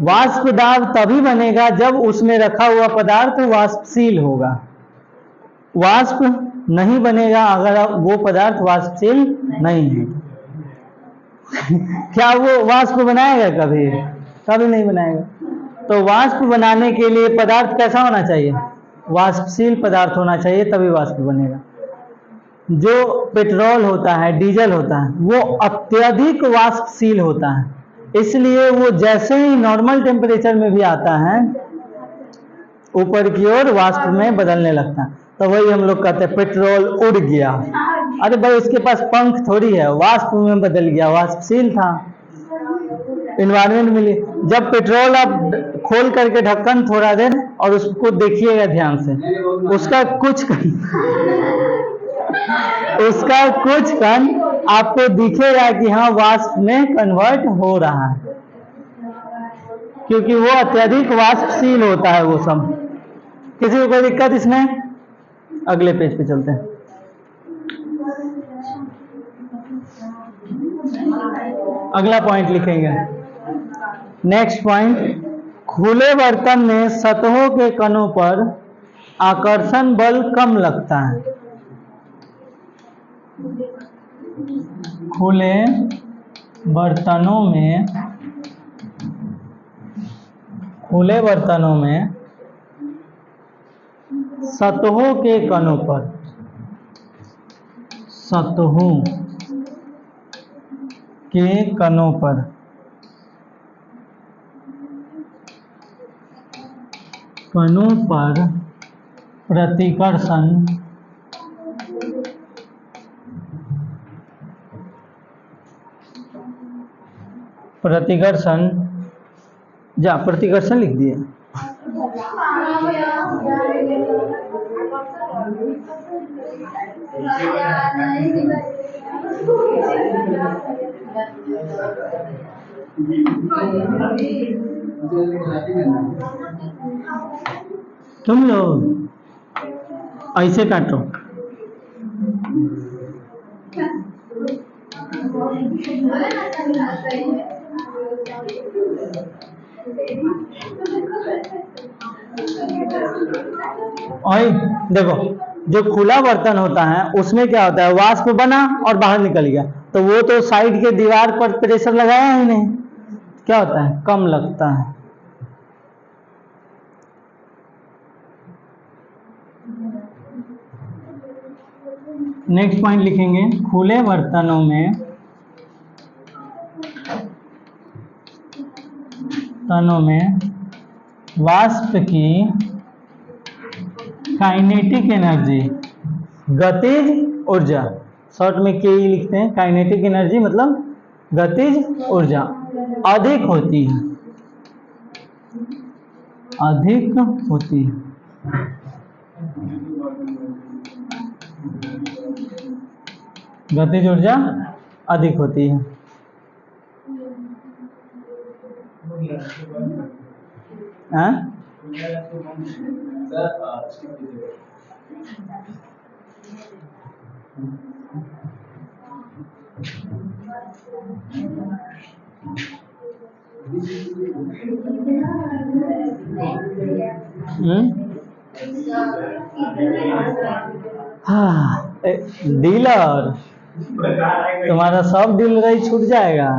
वाष्प दाब तभी बनेगा जब उसमें रखा हुआ पदार्थ वाष्पशील होगा। वाष्प नहीं बनेगा अगर वो पदार्थ वाष्पशील नहीं है। क्या वो वाष्प बनाएगा? कभी कभी नहीं बनाएगा। तो वाष्प बनाने के लिए पदार्थ कैसा होना चाहिए? वाष्पशील पदार्थ होना चाहिए, तभी वाष्प बनेगा। जो पेट्रोल होता है, डीजल होता है, वो अत्यधिक वाष्पशील होता है, इसलिए वो जैसे ही नॉर्मल टेम्परेचर में भी आता है ऊपर की ओर वाष्प में बदलने लगता है। तो वही हम लोग कहते हैं पेट्रोल उड़ गया। अरे भाई, उसके पास पंख थोड़ी है, वाष्प में बदल गया, वाष्पशील था, इन्वायरमेंट मिली। जब पेट्रोल आप खोल करके ढक्कन थोड़ा देर और उसको देखिएगा ध्यान से, उसका कुछ कण आपको दिखेगा कि हाँ वाष्प में कन्वर्ट हो रहा है, क्योंकि वो अत्यधिक वाष्पशील होता है वो सब। किसी को कोई दिक्कत इसमें? अगले पेज पे चलते हैं। अगला पॉइंट लिखेंगे। नेक्स्ट पॉइंट, खुले बर्तन में सतहों के कणों पर आकर्षण बल कम लगता है। खुले बर्तनों में सतहों के कणों पर, सतहों के कणों पर प्रतिकर्षण प्रतिकर्षण लिख दिए। तुम लोग ऐसे काटो। और देखो, जो खुला बर्तन होता है उसमें क्या होता है, वाष्प बना और बाहर निकल गया, तो वो तो साइड के दीवार पर प्रेशर लगाया ही नहीं, क्या होता है, कम लगता है। नेक्स्ट पॉइंट लिखेंगे, खुले बर्तनों में वाष्प की काइनेटिक एनर्जी, गतिज ऊर्जा, शॉर्ट में के ही लिखते हैं, काइनेटिक एनर्जी मतलब गतिज ऊर्जा अधिक होती है, अधिक होती है। गतिज ऊर्जा अधिक होती है। हाँ? हाँ, डीलर तुम्हारा सब डीलर छूट जाएगा।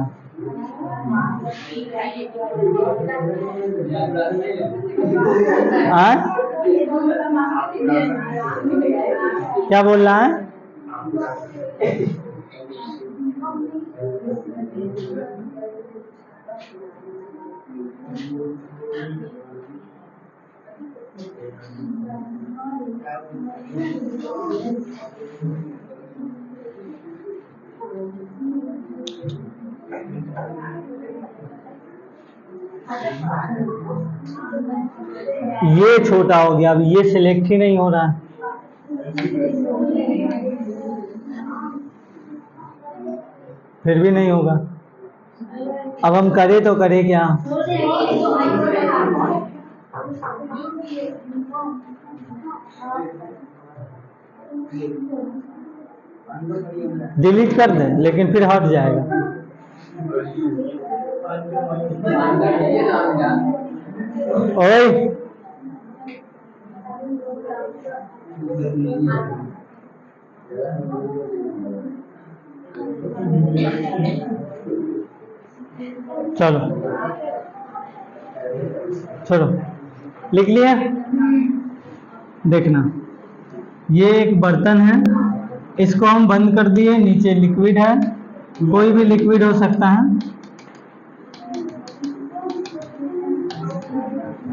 हाँ? क्या बोल रहा है? ये छोटा हो गया, अब ये सिलेक्ट ही नहीं हो रहा है। फिर भी नहीं होगा, अब हम करें तो करें क्या? डिलीट कर दें, लेकिन फिर हट जाएगा। ओए, चलो चलो, लिख लिया? देखना, ये एक बर्तन है, इसको हम बंद कर दिए, नीचे लिक्विड है, कोई भी लिक्विड हो सकता है,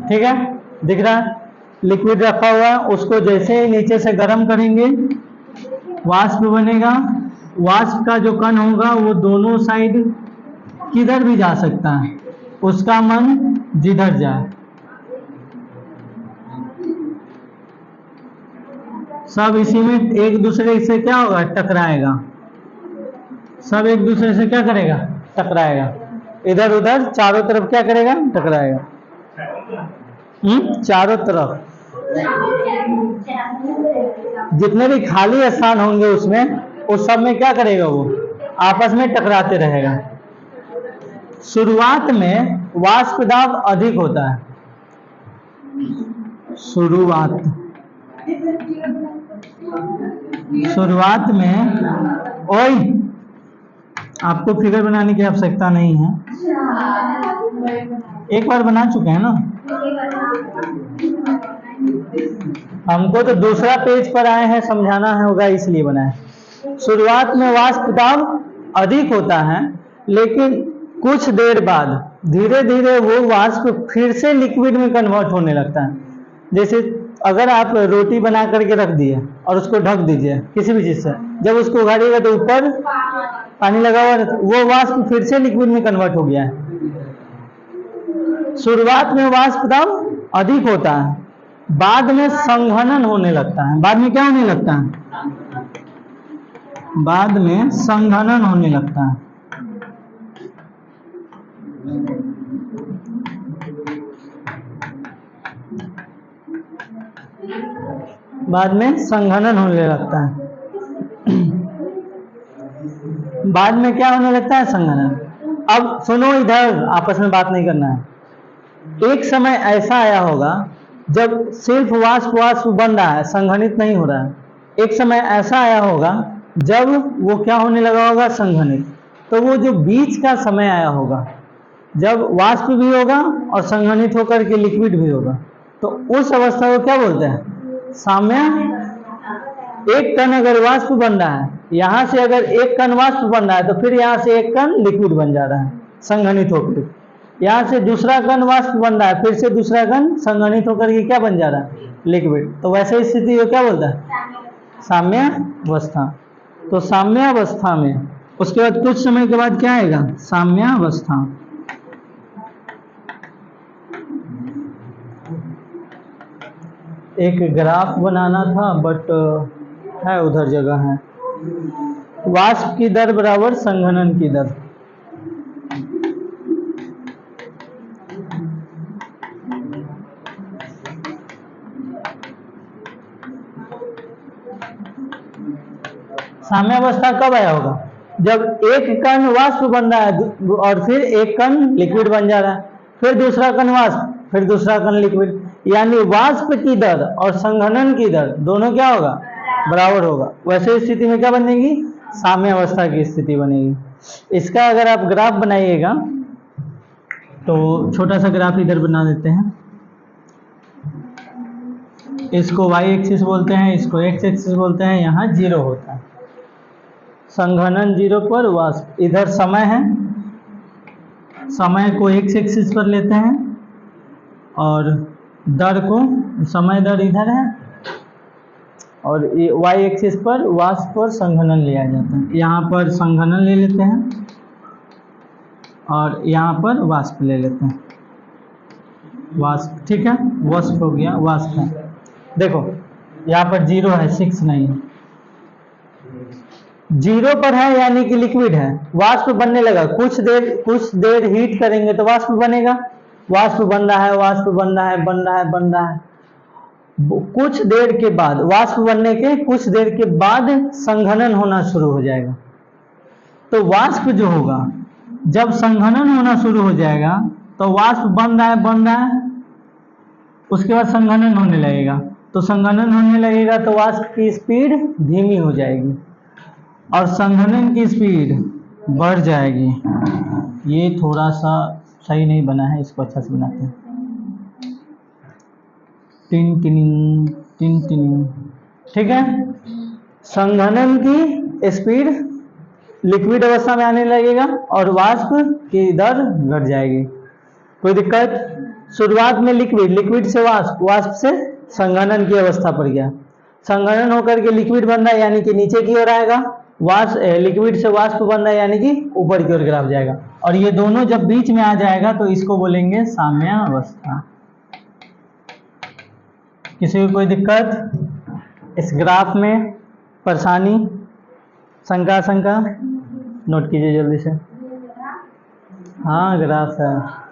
ठीक है, दिख रहा है, लिक्विड रखा हुआ है, उसको जैसे ही नीचे से गर्म करेंगे वाष्प बनेगा। वाष्प का जो कण होगा वो दोनों साइड किधर भी जा सकता है, उसका मन जिधर जाए, सब इसी में एक दूसरे से क्या होगा, टकराएगा, सब एक दूसरे से क्या करेगा, टकराएगा, इधर उधर चारों तरफ क्या करेगा, टकराएगा। चारों तरफ जितने भी खाली स्थान होंगे उसमें, उस सब में क्या करेगा, वो आपस में टकराते रहेगा। शुरुआत में वाष्प दाब अधिक होता है, शुरुआत में, ओए आपको फिगर बनाने की आवश्यकता नहीं है, एक बार बना चुके हैं ना, हमको तो दूसरा पेज पर आए हैं, समझाना है होगा इसलिए बनाए। शुरुआत में वाष्प दाब अधिक होता है, लेकिन कुछ देर बाद धीरे धीरे वो वाष्प फिर से लिक्विड में कन्वर्ट होने लगता है। जैसे अगर आप रोटी बना करके रख दिए और उसको ढक दीजिए किसी भी चीज से, जब उसको उघाड़िएगा तो ऊपर पानी लगा हुआ, वो वाष्प फिर से लिक्विड में कन्वर्ट हो गया है। शुरुआत में वाष्प दाब अधिक होता है, बाद में संघनन होने लगता है। बाद में क्या होने लगता है, बाद में संघनन होने लगता है। बाद में संघनन होने लगता है। बाद में क्या होने लगता है? संघनन। अब सुनो, इधर आपस में बात नहीं करना है। एक समय ऐसा आया होगा जब सिर्फ वाष्प वाष्प बन रहा है, संघनित नहीं हो रहा है। एक समय ऐसा आया होगा जब वो क्या होने लगा होगा? संघनित। तो वो जो बीच का समय आया होगा जब वाष्प भी होगा और संघनित होकर के लिक्विड भी होगा, तो उस अवस्था को क्या बोलते हैं? साम्य। एक कण अगर वाष्प बन रहा है, यहां से अगर एक कण वाष्प बन रहा है तो फिर यहां से एक कण लिक्विड बन जा रहा है संघनित होकर। यहां से दूसरा कण वाष्प बन रहा है, फिर से दूसरा कण संघनित होकर के क्या बन जा रहा है? लिक्विड। तो वैसे स्थिति को क्या बोलता है? साम्यावस्था। तो साम्यावस्था में उसके बाद कुछ समय के बाद क्या आएगा? साम्यावस्था। एक ग्राफ बनाना था बट है उधर जगह है। वाष्प की दर बराबर संघनन की दर। साम्यावस्था कब आया होगा? जब एक कण वाष्प बन रहा है और फिर एक कण लिक्विड बन जा रहा है, फिर दूसरा कण वाष्प, फिर दूसरा कण लिक्विड, यानी वाष्प की दर और संघनन की दर दोनों क्या होगा? बराबर होगा। वैसे स्थिति में क्या बनेगी? साम्यावस्था की स्थिति बनेगी। इसका अगर आप ग्राफ बनाइएगा तो छोटा सा ग्राफ इधर बना देते हैं। इसको y एक्सिस बोलते हैं, इसको x एक्सिस बोलते हैं। यहाँ 0 होता है, संघनन 0 पर, वाष्प। इधर समय है, समय को x एक्सिस पर लेते हैं और दर को, समय दर इधर है और y एक्सिस पर वाष्प पर संघनन लिया जाता है। यहाँ पर संघनन ले लेते हैं और यहाँ पर वाष्प ले लेते हैं। वाष्प, ठीक है, वाष्प हो गया, वाष्प है। देखो यहाँ पर 0 है, 6 नहीं है। 0 पर है यानी कि लिक्विड है, वाष्प बनने लगा। कुछ देर हीट करेंगे तो वाष्प बनेगा। वाष्प बन रहा है, वाष्प बन रहा है, बन रहा है, बन रहा है। कुछ देर के बाद, वाष्प बनने के कुछ देर के बाद संघनन होना शुरू हो जाएगा। तो वाष्प जो होगा, जब संघनन होना शुरू हो जाएगा तो वाष्प बन रहा है, बन रहा है, उसके बाद संघनन होने लगेगा। तो संघनन होने लगेगा तो वाष्प की स्पीड धीमी हो जाएगी और संघनन की स्पीड बढ़ जाएगी। ये थोड़ा सा सही नहीं बना है, इसको अच्छा से बनाते हैं। टिन टिनिंग टिन टिनिंग, ठीक है। संघनन की स्पीड लिक्विड अवस्था में आने लगेगा और वाष्प की दर घट जाएगी। कोई दिक्कत? शुरुआत में लिक्विड से वाष्प, वाष्प से संघनन की अवस्था पर गया, संघनन होकर के लिक्विड बन रहा है यानी कि नीचे की ओर आएगा। वाष्प, लिक्विड से वाष्प बन रहा है यानी कि ऊपर की ओर ग्राफ जाएगा। और ये दोनों जब बीच में आ जाएगा तो इसको बोलेंगे साम्यावस्था। किसी को कोई दिक्कत इस ग्राफ में? परेशानी, शंका नोट कीजिए जल्दी से। हाँ, ग्राफ है।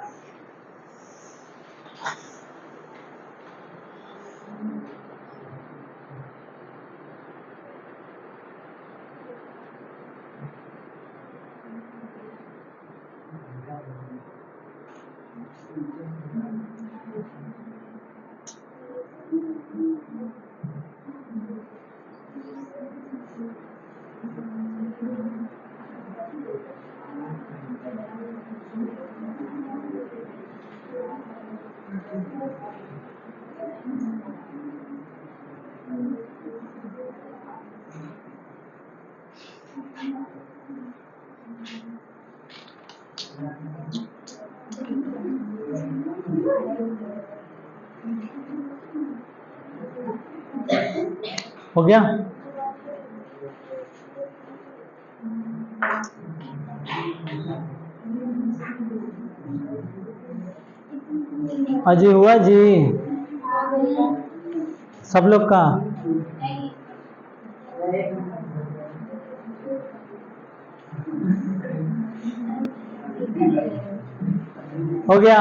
हो गया? अजी हुआ जी? सब लोग का? हो गया।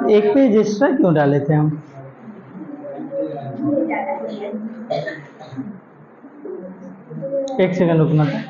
एक पेज एक्स्ट्रा क्यों डाले थे हम? एक सेकंड रुकना था।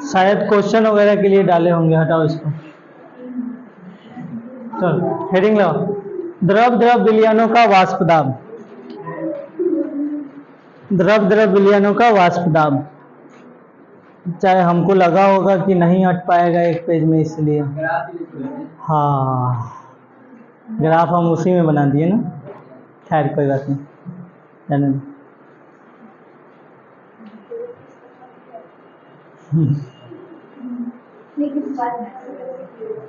शायद क्वेश्चन वगैरह के लिए डाले होंगे, हटाओ इसको। चलो हेडिंग लगाओ, द्रव द्रव विलयनों का वाष्प दाब। द्रव द्रव विलयनों का वाष्प दाब। चाहे हमको लगा होगा कि नहीं हट पाएगा एक पेज में, इसलिए हाँ ग्राफ हम उसी में बना दिए ना। खैर कोई बात नहीं, जाने दो।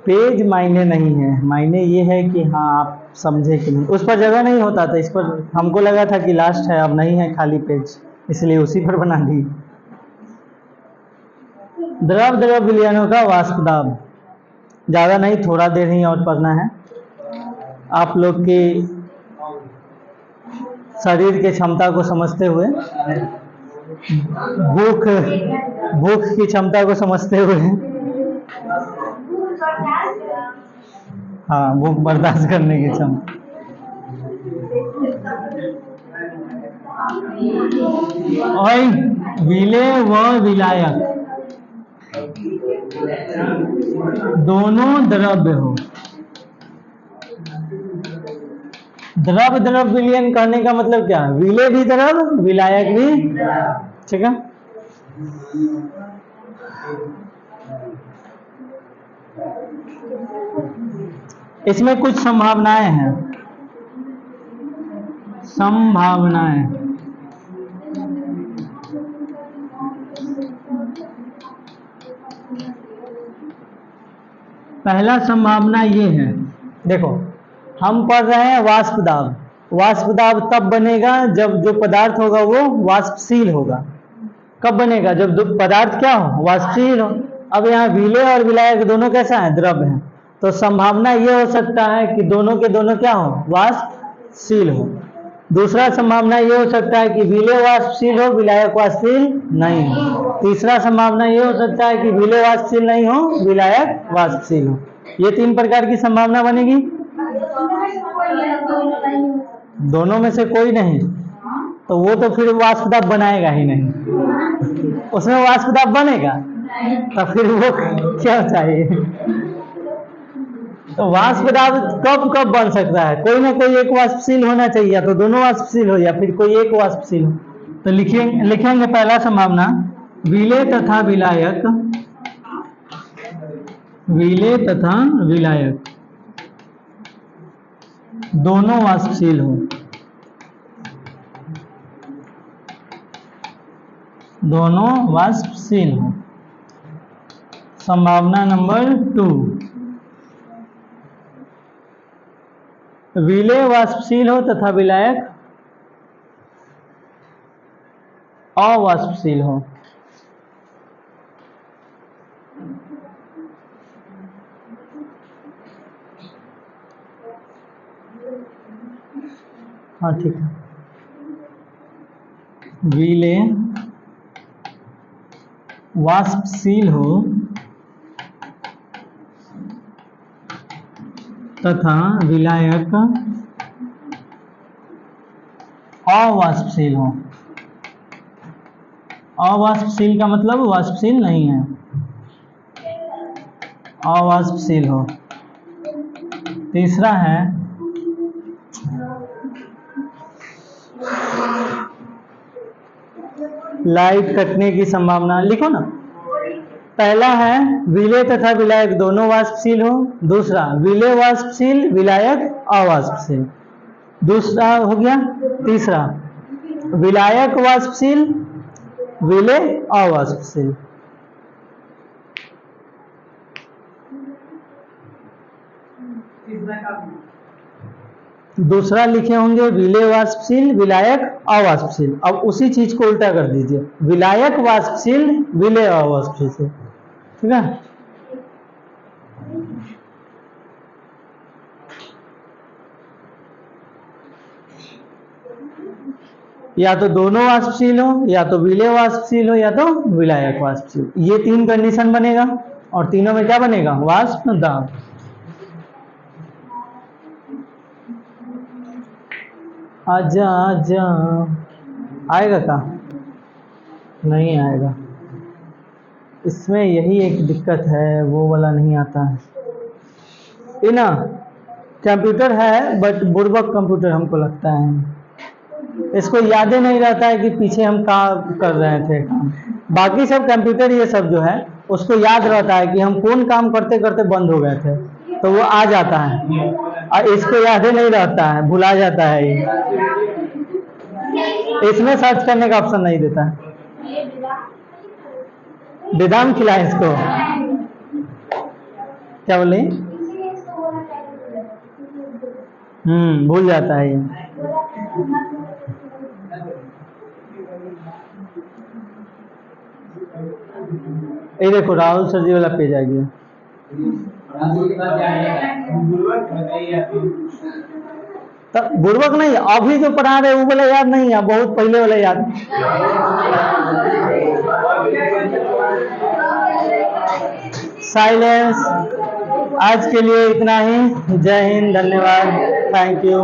पेज मायने नहीं है, मायने ये है कि हाँ आप समझे कि नहीं। उस पर जगह नहीं होता था, इस पर हमको लगा था कि लास्ट है, अब नहीं है खाली पेज, इसलिए उसी पर बना दी। द्रव द्रव विलयनों का वाष्प दाब। ज़्यादा नहीं, थोड़ा देर ही और पढ़ना है। आप लोग की शरीर के क्षमता को समझते हुए, भूख की क्षमता को समझते हुए, हाँ भूख बर्दाश्त करने की क्षमता। और विलेय व विलायक दोनों द्रव्य हो। द्रव द्रव विलयन कहने का मतलब क्या है? विलेय भी द्रव, विलायक भी, ठीक है। इसमें कुछ संभावनाएं हैं। संभावनाएं, पहला संभावना ये है, देखो हम पढ़ रहे हैं वाष्प दाब। वाष्प दाब तब बनेगा जब जो पदार्थ होगा वो वाष्पशील होगा। कब बनेगा? जब पदार्थ क्या हो? वाष्पशील हो। अब यहाँ विलेय और विलायक दोनों कैसा है? द्रव है। तो संभावना ये हो सकता है कि दोनों के दोनों क्या हो? वाष्पशील हो। दूसरा संभावना ये हो सकता है कि विलेय वाष्पशील हो, विलायक वाष्पशील नहीं हो। तीसरा संभावना ये हो सकता है कि विलेय वाष्पशील नहीं हो, विलायक वाष्पशील हो। ये 3 प्रकार की संभावना बनेगी। दोनों में से कोई नहीं, तो वो तो फिर वाष्प दाब बनाएगा ही नहीं। उसमें वाष्प दाब बनेगा तो फिर वो क्या चाहिए? तो वाष्प दाब कब कब बन सकता है? कोई ना कोई एक वाष्पशील होना चाहिए, या तो दोनों वाष्पशील हो या फिर कोई एक वाष्पशील हो। तो लिखेंगे पहला संभावना, विलेय तथा विलायक, विलेय तथा विलायक दोनों वाष्पशील हो। दोनों वाष्पशील हो। संभावना नंबर 2, विलेय वाष्पशील हो तथा विलायक अवाष्पशील हो। हाँ ठीक है। विलेय वाष्पशील हो तथा विलायक अवाष्पशील हो। अवाष्पशील का मतलब वाष्पशील नहीं है, अवाष्पशील हो। तीसरा है लाइट कटने की संभावना। लिखो ना, पहला है विलेय तथा विलायक दोनों वाष्पशील हो। दूसरा विलेय वाष्पशील, विलायक अवाष्पशील। दूसरा हो गया। तीसरा विलायक वाष्पशील, विलेय अवाष्पशील। दूसरा लिखे होंगे विलेय वाष्पशील, विलायक अवाष्पशील। अब उसी चीज को उल्टा कर दीजिए, विलायक वाष्पशील, विलेय अवाष्पशील। ठीक है, या तो दोनों वाष्पशील हो, या तो विलेय वाष्पशील हो, या तो विलायक वाष्पशील। ये तीन कंडीशन बनेगा और तीनों में क्या बनेगा? वाष्प दाब। आजा आजा, आएगा क्या? नहीं आएगा। इसमें यही एक दिक्कत है, वो वाला नहीं आता है। ये ना कंप्यूटर है बट बुड़बक कंप्यूटर हमको लगता है। इसको याद ही नहीं रहता है कि पीछे हम काम कर रहे थे काम। बाकी सब कंप्यूटर ये सब जो है उसको याद रहता है कि हम कौन काम करते करते बंद हो गए थे, तो वो आ जाता है। और इसको याद ही नहीं रहता है, भुला जाता है ये। इसमें सर्च करने का ऑप्शन नहीं देता है। बेदाम खिलाए इसको, क्या बोले? भूल जाता है ये। ये देखो राहुल सर जी वाला पेज आ गया। बुड़बक नहीं, अभी जो पढ़ा रहे वो वाला याद नहीं है, बहुत पहले वाला याद। साइलेंस। आज के लिए इतना ही। जय हिंद, धन्यवाद, थैंक यू।